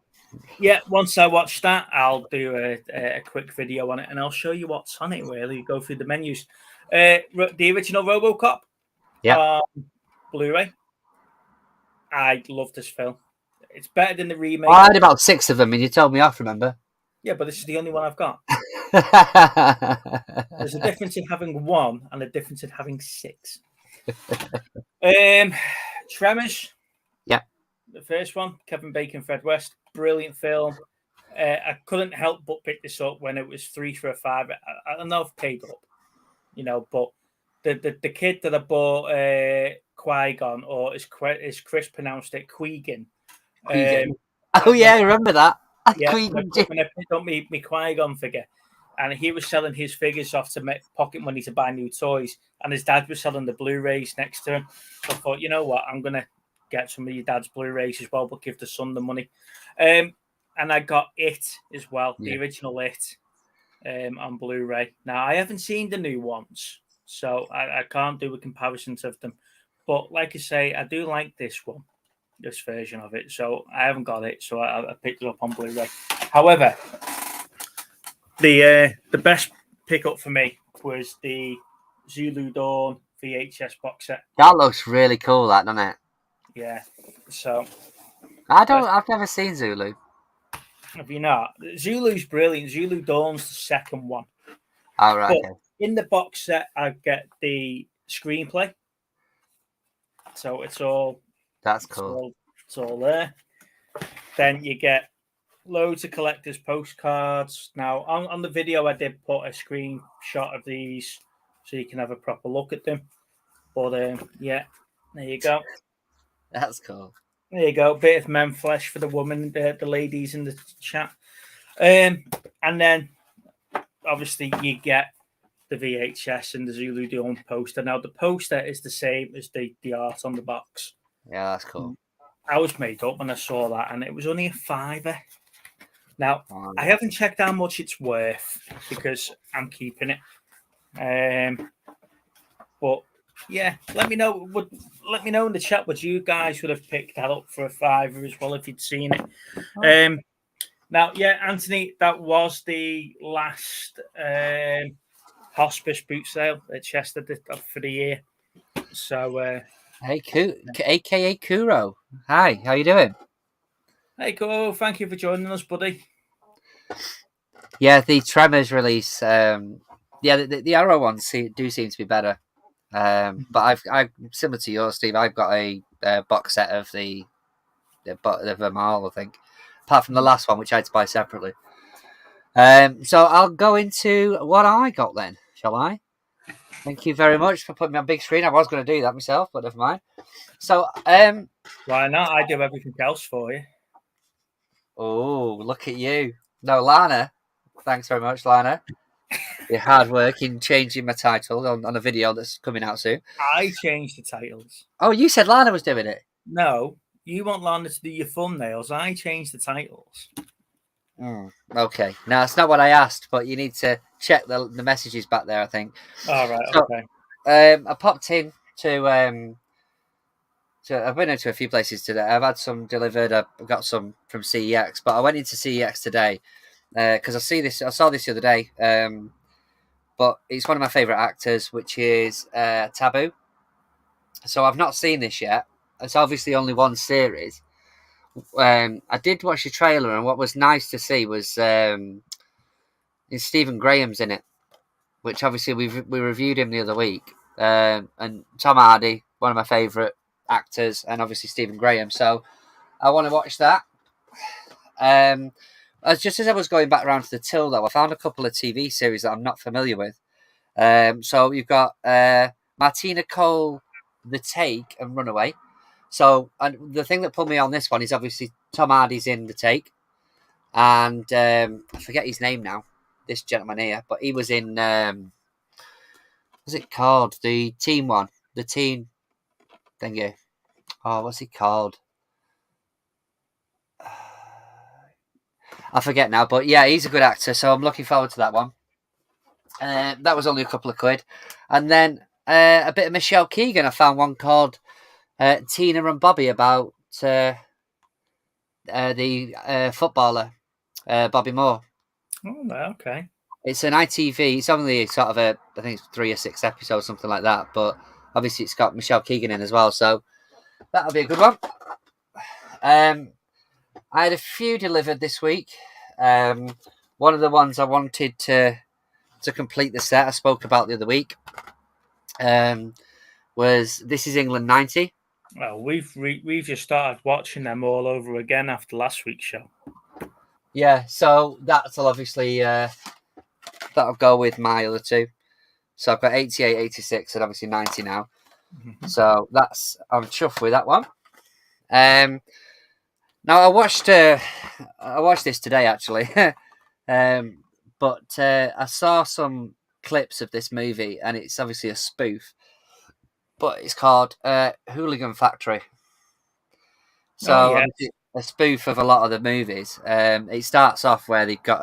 Yeah, once I watch that, I'll do a quick video on it and I'll show you what's on it, really. Go through the menus. The original Robocop. Yeah. Blu-ray. I love this film. It's better than the remake. I had about 6 of them and you told me off, remember? Yeah, but this is the only one I've got. There's a difference in having one and a difference in having 6. Tremors. Yeah. The first one, Kevin Bacon, Fred West. Brilliant film. I couldn't help but pick this up when it was 3 for a $5. I don't know if paid up, but the kid that I bought Qui-Gon, or as Chris pronounced it, Qui-Gon. Oh yeah, I remember that. Yeah, when I picked up my Qui-Gon figure, and he was selling his figures off to make pocket money to buy new toys, and his dad was selling the Blu-rays next to him. So I thought, you know what, I'm gonna get some of your dad's Blu-rays as well, but give the son the money. And I got It as well, the original It, on Blu-ray. Now I haven't seen the new ones, so I can't do a comparison of them. But like I say, I do like this version of it. So I haven't got it, so I picked it up on Blu-ray. However, the best pickup for me was the Zulu Dawn VHS box set. That looks really cool, that, doesn't it? Yeah. So I've never seen Zulu. Have you not? Zulu's brilliant. Zulu Dawn's the second one. Oh, right. Okay. In the box set, I get the screenplay. So it's all. That's cool. It's all there. Then you get loads of collector's postcards. Now, on the video, I did put a screenshot of these so you can have a proper look at them. But yeah, there you go. That's cool. There you go. Bit of men flesh for the woman, the ladies in the chat. And then, obviously, you get the VHS and the Zulu Dawn poster. Now, the poster is the same as the art on the box. Yeah, that's cool. I was made up when I saw that, and it was only a $5. Now, I haven't checked how much it's worth because I'm keeping it. But yeah, let me know. Let me know in the chat. Would you guys would have picked that up for a $5 as well if you'd seen it? Now, yeah, Anthony, that was the last hospice boot sale at Chester for the year. So, hey, AKA Kuro. Hi, how you doing? Hey, Kuro, thank you for joining us, buddy. Yeah, the Tremors release. The Arrow ones do seem to be better. But I've similar to yours, Steve. I've got a box set of the them all, I think, apart from the last one, which I had to buy separately. So I'll go into what I got then, shall I? Thank you very much for putting me on big screen. I was going to do that myself, but never mind. So, why not? I do everything else for you. Oh, look at you! No, Lana. Thanks very much, Lana. Your hard work in changing my title on a video that's coming out soon. I changed the titles. Oh, you said Lana was doing it. No, you want Lana to do your thumbnails. I changed the titles. Okay, no, that's not what I asked, but you need to check the messages back there, I think. All right, So, okay. I popped in to I've been into a few places today. I've had some delivered. I've got some from CEX, but I went into CEX today because I saw this the other day. But it's one of my favourite actors, which is Taboo. So I've not seen this yet. It's obviously only one series. I did watch the trailer, and what was nice to see was Stephen Graham's in it, which obviously we reviewed him the other week. And Tom Hardy, one of my favourite actors, and obviously Stephen Graham. So I want to watch that. As I was going back around to the till, though, I found a couple of TV series that I'm not familiar with. So you've got Martina Cole, The Take, and Runaway. So, and the thing that put me on this one is obviously Tom Hardy's in The Take, and I forget his name now. This gentleman here, but he was in. What's it called? The teen one, the teen thingy. Oh, what's he called? I forget now, but yeah, he's a good actor, so I'm looking forward to that one. That was only a couple of quid, and then a bit of Michelle Keegan. I found one called Tina and Bobby about the footballer Bobby Moore. Oh, okay. It's an ITV. It's only sort of I think it's 3 or 6 episodes, something like that. But obviously, it's got Michelle Keegan in as well, so that'll be a good one. I had a few delivered this week. One of the ones I wanted to complete the set I spoke about the other week was This Is England 90. Well, we've just started watching them all over again after last week's show. Yeah, so that'll obviously that'll go with my other two. So I've got 88, 86, and obviously 90 now. Mm-hmm. So I'm chuffed with that one. Now I watched this today actually, but I saw some clips of this movie, and it's obviously a spoof, but it's called Hooligan Factory. So a spoof of a lot of the movies. It starts off where they've got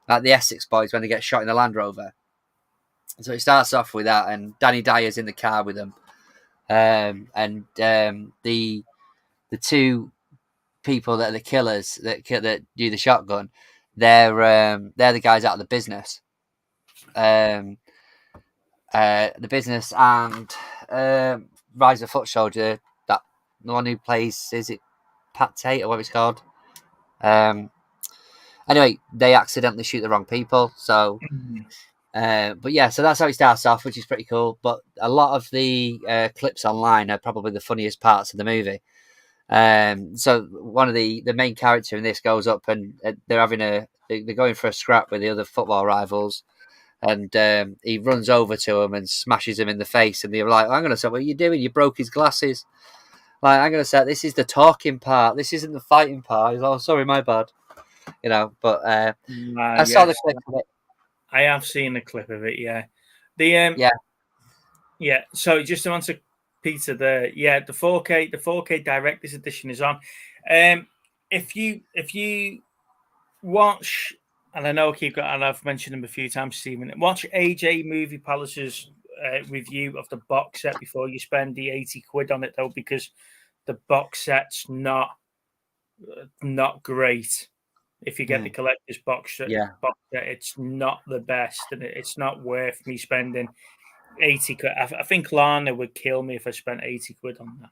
like the Essex boys when they get shot in the Land Rover. So it starts off with that, and Danny Dyer's in the car with them, and the two people that are the killers that do the shotgun, they're the guys out of the business, the business, and Rise of Foot Soldier, that the one who plays, is it Pat Tate or what it's called? Anyway, they accidentally shoot the wrong people, so. But yeah, so that's how it starts off, which is pretty cool. But a lot of the clips online are probably the funniest parts of the movie. So one of the main character in this goes up, and they're going for a scrap with the other football rivals, and he runs over to him and smashes him in the face, and they're like, "I'm gonna say, what are you doing? You broke his glasses." Like, I'm gonna say, this is the talking part. This isn't the fighting part. He's like, "Oh, sorry, my bad." You know, but I saw the clip of it. I have seen a clip of it. Yeah, yeah. So just to answer Peter, the 4K Director's Edition is on. If you watch, and I know and I've mentioned them a few times, Stephen, watch AJ Movie Palace's review of the box set before you spend the 80 quid on it, though, because the box set's not great. If you get the collector's box set, it's not the best, and it's not worth me spending 80 quid. I think Lana would kill me if I spent 80 quid on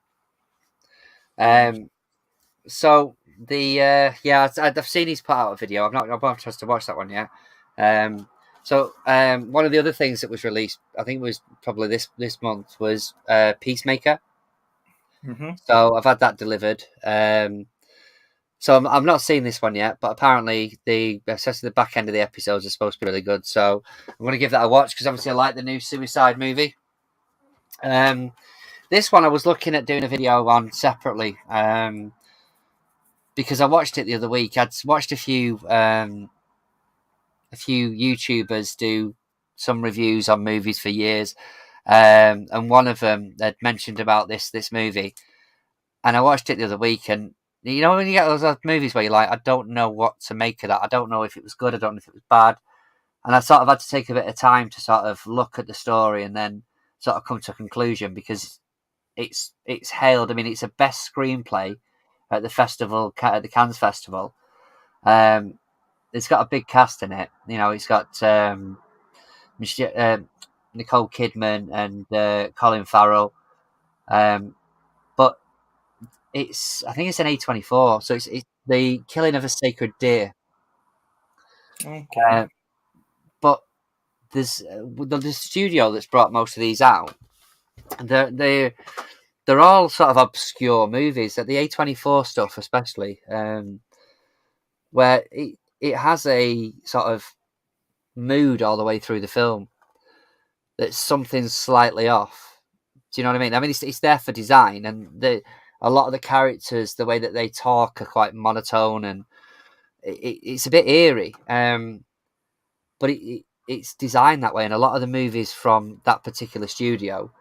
that. So I've seen he's put out a video. I've not had a chance to watch that one yet. So one of the other things that was released, I think it was probably this month, was Peacemaker. Mm-hmm. So I've had that delivered. So I'm not seeing this one yet, but apparently especially the back end of the episodes are supposed to be really good. So I'm going to give that a watch, because obviously I like the new Suicide movie. This one I was looking at doing a video on separately, because I watched it the other week. I'd watched a few YouTubers do some reviews on movies for years, and one of them had mentioned about this movie. And I watched it the other week, and you know when you get those movies where you're like, I don't know what to make of that. I don't know if it was good. I don't know if it was bad. And I sort of had to take a bit of time to sort of look at the story and then sort of come to a conclusion, because it's hailed. I mean, it's a best screenplay at the festival, at the Cannes Festival. It's got a big cast in it. You know, it's got Nicole Kidman and Colin Farrell. But I think it's an A24, so it's the killing of a sacred deer. Okay. But there's the studio that's brought most of these out. They're all sort of obscure movies. At the A24 stuff, especially, where it has a sort of mood all the way through the film that something's slightly off. Do you know what I mean? I mean, it's there for design, and a lot of the characters, the way that they talk, are quite monotone, and it's a bit eerie. But it's designed that way, and a lot of the movies from that particular studio.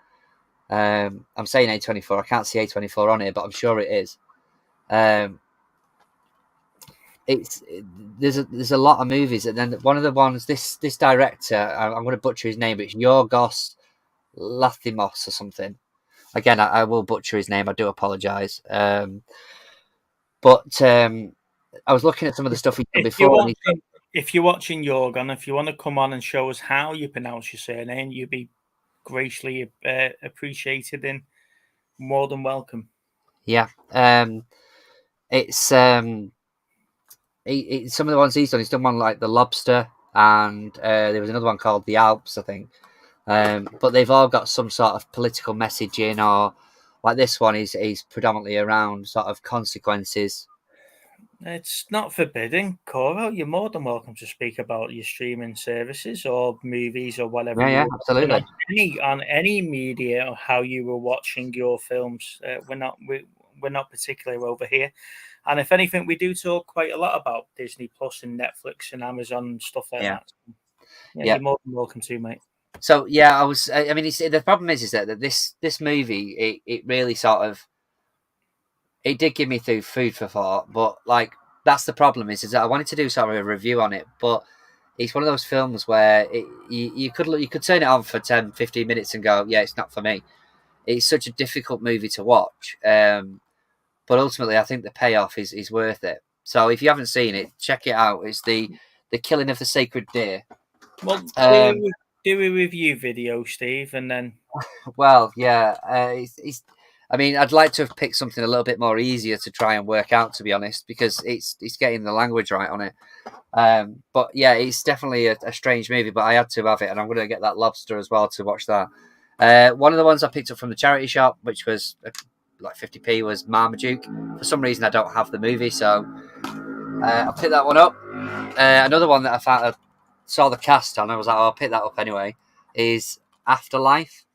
I'm saying A24. I can't see A24 on here, but I'm sure it is. There's a lot of movies, and then one of the ones, this director, I'm going to butcher his name, but it's Yorgos Lanthimos or something. Again, I will butcher his name. I do apologise. But I was looking at some of the stuff he's done before. If you're watching Jorgen, if you want to come on and show us how you pronounce your surname, you'd be graciously appreciated and more than welcome. Yeah. It's some of the ones he's done one like The Lobster, and there was another one called The Alps, I think. But they've all got some sort of political message in, or like this one is predominantly around sort of consequences. It's not forbidden, Cora. You're more than welcome to speak about your streaming services or movies or whatever. Yeah, absolutely. On any media, or how you were watching your films. We're not particularly over here. And if anything, we do talk quite a lot about Disney Plus and Netflix and Amazon and stuff like that. Yeah, you're more than welcome to, mate. So yeah, I mean, the problem is that this movie, it really sort of, it did give me food for thought, but like that's the problem is that I wanted to do sort of a review on it, but it's one of those films where you could turn it on for 10, 15 minutes and go, yeah, it's not for me. It's such a difficult movie to watch, but ultimately I think the payoff is worth it. So if you haven't seen it, check it out. It's the killing of the sacred deer. Well, do a review video, Steve, and then. Well, yeah, I mean, I'd like to have picked something a little bit more easier to try and work out, to be honest, because it's getting the language right on it. But yeah, it's definitely a strange movie, but I had to have it, and I'm going to get that Lobster as well to watch that. One of the ones I picked up from the charity shop, which was like 50p, was Marmaduke. For some reason, I don't have the movie, so I picked that one up. Another one that I found, I saw the cast on, I was like, oh, I'll pick that up anyway, is Afterlife.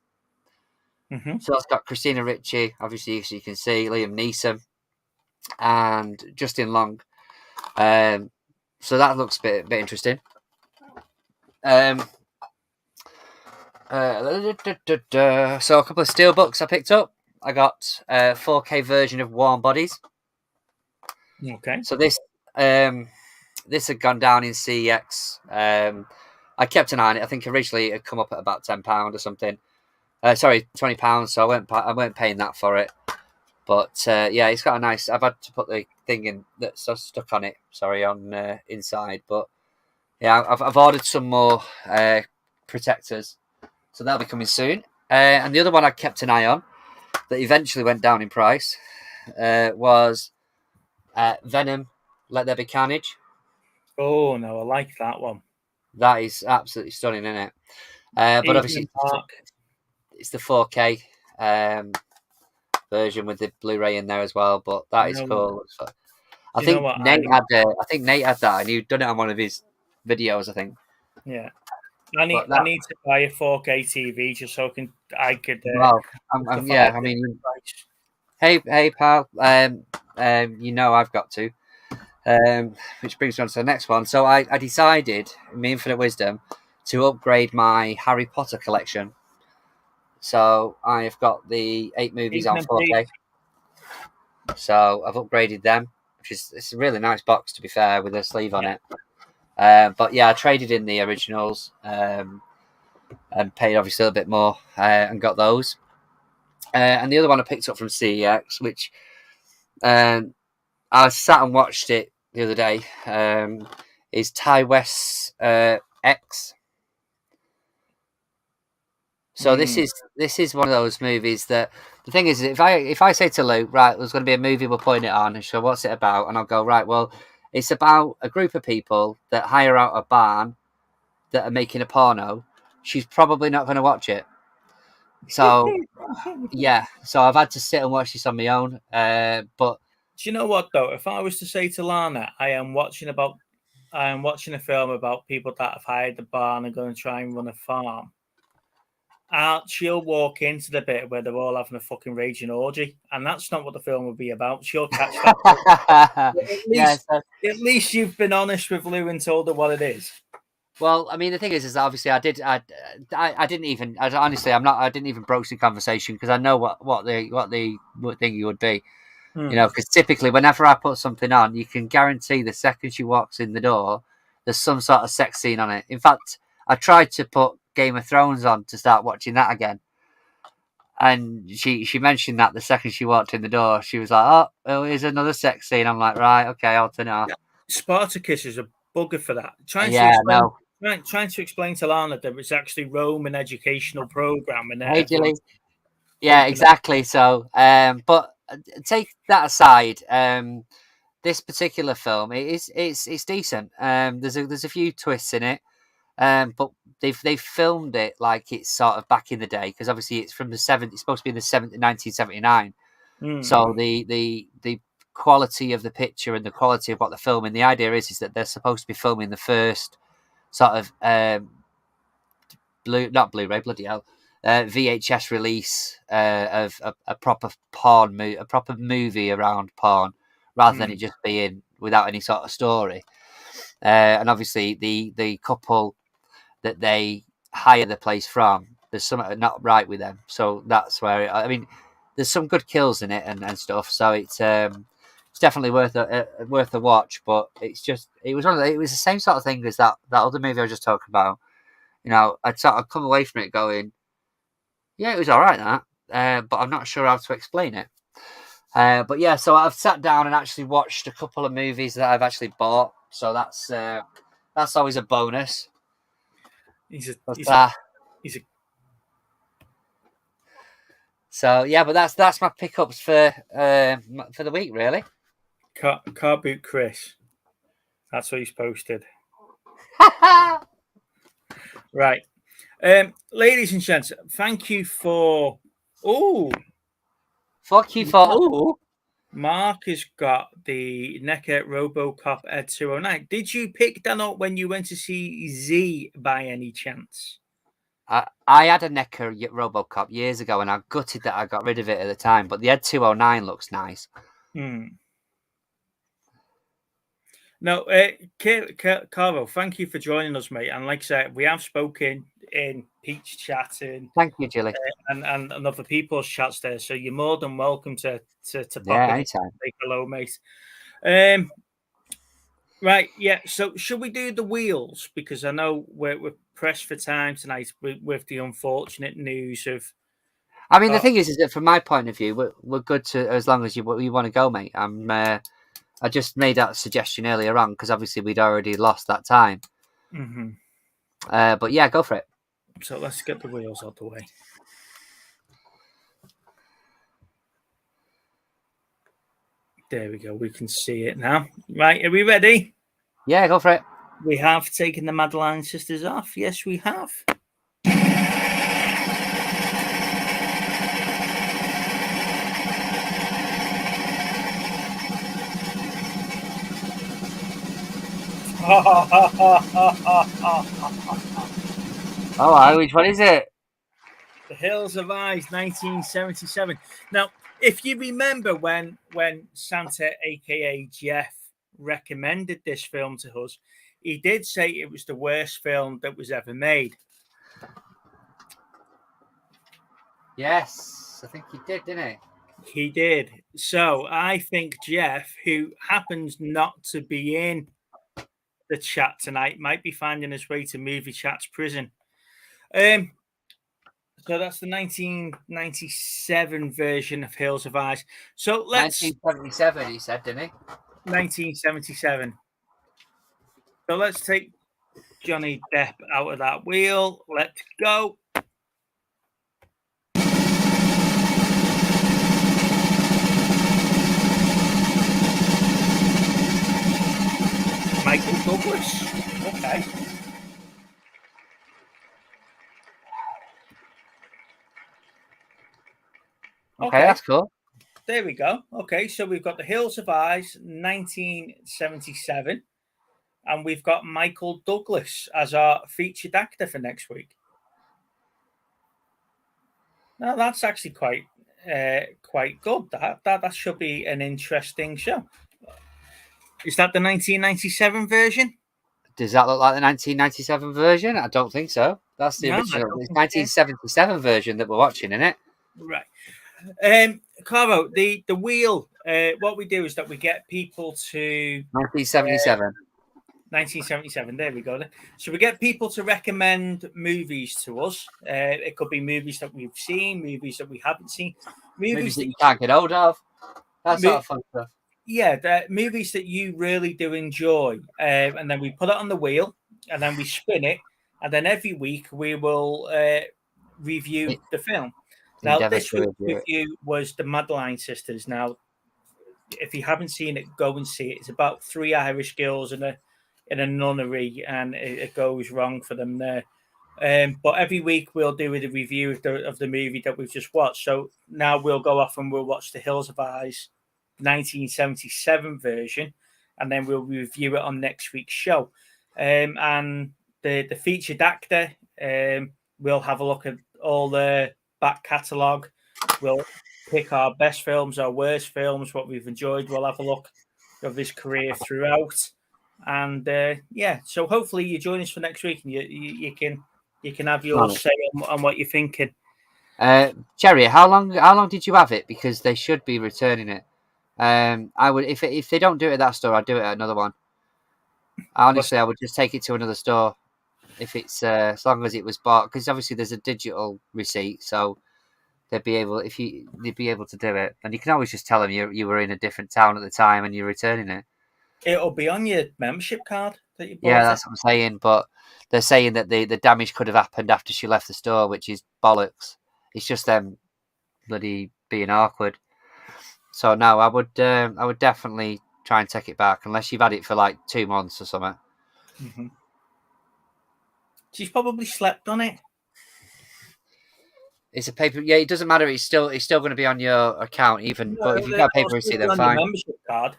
Mm-hmm. So it's got Christina Ricci, obviously, as you can see, Liam Neeson, and Justin Long. So that looks a bit interesting. So a couple of steelbooks I picked up. I got a 4K version of Warm Bodies. Okay. So this had gone down in CEX. I kept an eye on it. I think originally it had come up at about £10 or something. Sorry, £20. So I weren't paying that for it. But yeah, it's got a nice. I've had to put the thing in that's stuck on it. Sorry, on inside. But yeah, I've ordered some more protectors, so that'll be coming soon. And the other one I kept an eye on that eventually went down in price was Venom: Let There Be Carnage. Oh no, I like that one. That is absolutely stunning, isn't it? But obviously, it's the 4K version with the Blu-ray in there as well. But that is cool. So, I think Nate had that, and he'd done it on one of his videos, I think. Yeah, I need to buy a 4K TV just so I could. Well, yeah, I mean, hey, pal, you know I've got to. Which brings me on to the next one. So I decided, in my infinite wisdom, to upgrade my Harry Potter collection. So I've got the 8 movies on 4K. So I've upgraded them, it's a really nice box, to be fair, with a sleeve on it. But yeah, I traded in the originals and paid obviously a bit more and got those. And the other one I picked up from CEX, which I sat and watched it the other day, is Ty West's X. So this is one of those movies that the thing is, if I say to Luke, right, there's going to be a movie, we'll point it on, and she'll, what's it about? And I'll go, right, well, it's about a group of people that hire out a barn that are making a porno. She's probably not going to watch it. So yeah, so I've had to sit and watch this on my own. But do you know what though? If I was to say to Lana, I am watching a film about people that have hired the barn and going to try and run a farm. She'll walk into the bit where they're all having a fucking raging orgy, and that's not what the film will be about. She'll catch that. At least you've been honest with Lou and told her what it is. Well, I mean, the thing is obviously I didn't even broach the conversation because I know what the thing would be. You know, because typically whenever I put something on, you can guarantee the second she walks in the door, there's some sort of sex scene on it. In fact, I tried to put Game of Thrones on to start watching that again, and she mentioned that the second she walked in the door, she was like, "Oh, here's another sex scene." I'm like, "Right, okay, I'll turn it off." Spartacus is a bugger for that. Trying to explain to Lana that it's actually Roman educational program, and hey, Jilly. Yeah, exactly. So, but take that aside. This particular film, it's decent. There's a few twists in it. But they've filmed it like it's sort of back in the day because obviously it's from the 70s. It's supposed to be in the 1979. So the quality of the picture and the quality of what they're filming. The idea is that they're supposed to be filming the first sort of Blu-ray, bloody hell, VHS release of a proper a proper movie around porn, rather than it just being without any sort of story. And obviously the couple that they hire the place from, there's something not right with them. So that's where I mean, there's some good kills in it and stuff. So it's definitely worth a watch. But it was the same sort of thing as that other movie I was just talking about. You know, I'd come away from it going, yeah, it was all right that, but I'm not sure how to explain it. But yeah, so I've sat down and actually watched a couple of movies that I've actually bought. So that's always a bonus. So yeah, but that's my pickups for the week, really. Car boot Chris. That's what he's posted. Right. Ladies and gents, thank you for Mark has got the NECA Robocop Ed 209. Did you pick that up when you went to see Z by any chance? I had a NECA Robocop years ago, and I gutted that I got rid of it at the time. But the Ed 209 looks nice. No, Carlo, thank you for joining us, mate. And like I said, we have spoken in Pete's chat and thank you, Jilly, and other people's chats there. So you're more than welcome to pop in anytime. and say hello, mate. Right, yeah. So should we do the wheels? Because I know we're pressed for time tonight with the unfortunate news of. I mean, the thing is that from my point of view, we're good to as long as you want to go, mate. I just made that suggestion earlier on because obviously we'd already lost that time. But yeah, go for it. So let's get the wheels out the way. There we go. We can see it now. Right, are we ready? Yeah, go for it. We have taken the Magdelene Sisters off. Yes, we have. Oh, which one is it? The Hills of Eyes, 1977. Now, if you remember when Santa, aka Jeff, recommended this film to us, he did say it was the worst film that was ever made. Yes, I think he did, didn't he? He did. So I think Jeff, who happens not to be in the chat tonight, might be finding his way to Movie Chat's prison. So that's the 1997 version of Hills of Ice. So let's 1977, he said, didn't he? 1977. So let's take Johnny Depp out of that wheel. Let's go. Michael Douglas. Okay. Okay, that's cool. There we go. Okay, so we've got The Hills of Ice, 1977, and we've got Michael Douglas as our featured actor for next week. Now that's actually quite good. That should be an interesting show. Is that the 1997 version? Does that look like the 1997 version? I don't think so. That's the original. It's 1977 version that we're watching, isn't it? Right. Carvo, the wheel. What we do is that we get people to 1977. 1977. There we go. So we get people to recommend movies to us. It could be movies that we've seen, movies that we haven't seen, movies that you can't get hold of. That's sort of fun stuff. Yeah, the movies that you really do enjoy, and then we put it on the wheel, and then we spin it, and then every week we will review the film. Now, this week's review was the Magdelene Sisters. Now, if you haven't seen it, go and see it. It's about 3 Irish girls in a nunnery, and it goes wrong for them there. But every week we'll do a review of the movie that we've just watched. So now we'll go off and we'll watch The Hills of Ice 1977 version, and then we'll review it on next week's show. And the featured actor, we'll have a look at all the back catalogue. We'll pick our best films, our worst films, what we've enjoyed. We'll have a look of his career throughout, and so hopefully you join us for next week, and you can have your say on what you're thinking. Jerry, how long did you have it? Because they should be returning it. I would, if they don't do it at that store, I'd do it at another one. Honestly, I would just take it to another store if it's as long as it was bought, because obviously there's a digital receipt, so they'd be able to do it, and you can always just tell them you were in a different town at the time and you're returning it. It'll be on your membership card that you bought. Yeah, that's what I'm saying. But they're saying that the damage could have happened after she left the store, which is bollocks. It's just them bloody being awkward. So no, I would definitely try and take it back, unless you've had it for like 2 months or something. Mm-hmm. She's probably slept on it. It's a paper. Yeah, it doesn't matter. It's still going to be on your account, even. But if you've got a paper receipt, then fine. Membership card.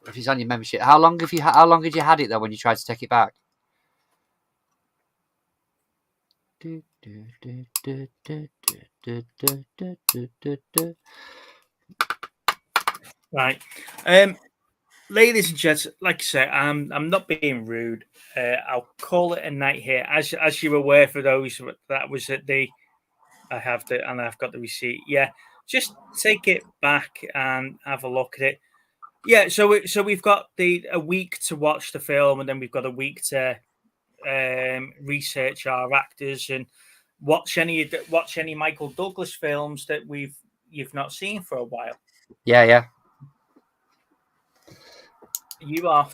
If it's on your membership, how long had you had it though when you tried to take it back? Right. Ladies and gents, like I say, I'm not being rude. I'll call it a night here. As you were aware, for those that was at I've got the receipt. Yeah, just take it back and have a look at it. Yeah, so we've got a week to watch the film, and then we've got a week to research our actors and watch any Michael Douglas films that you've not seen for a while. Yeah. You are.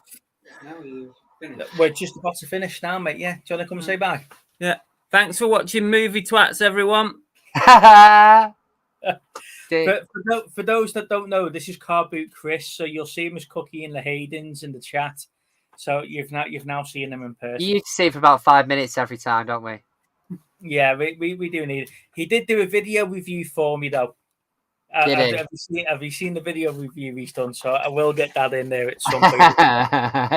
We're just about to finish now, mate. Yeah, do you want to come and say bye? Yeah. Thanks for watching Movie Twats, everyone. For those that don't know, this is Car Boot Chris. So you'll see him as Cookie and the Haydens in the chat. So you've now seen him in person. You used to see for about 5 minutes every time, don't we? Yeah, we do need it. He did do a video review for me though. Have you seen the video review he's done? So I will get that in there at some point.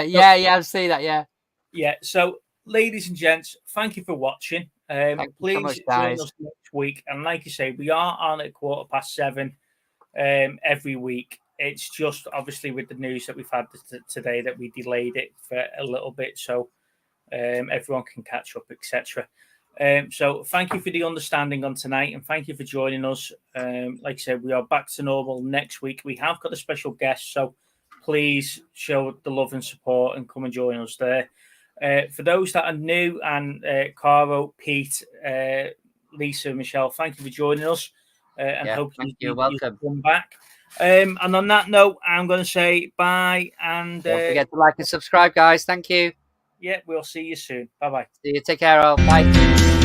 yeah, I've seen that. Yeah. So, ladies and gents, thank you for watching. Please join us next week. And like you say, we are on at 7:15 every week. It's just obviously with the news that we've had today that we delayed it for a little bit, so everyone can catch up, etc. So thank you for the understanding on tonight, and thank you for joining us. Like I said, we are back to normal next week. We have got a special guest, so please show the love and support and come and join us there. For those that are new, and Caro, Pete, Lisa, Michelle, thank you for joining us, and hope you're welcome. Come back. And on that note, I'm going to say bye, and don't forget to like and subscribe, guys. Thank you. Yeah, we'll see you soon. Bye bye. See you. Take care, all. Bye.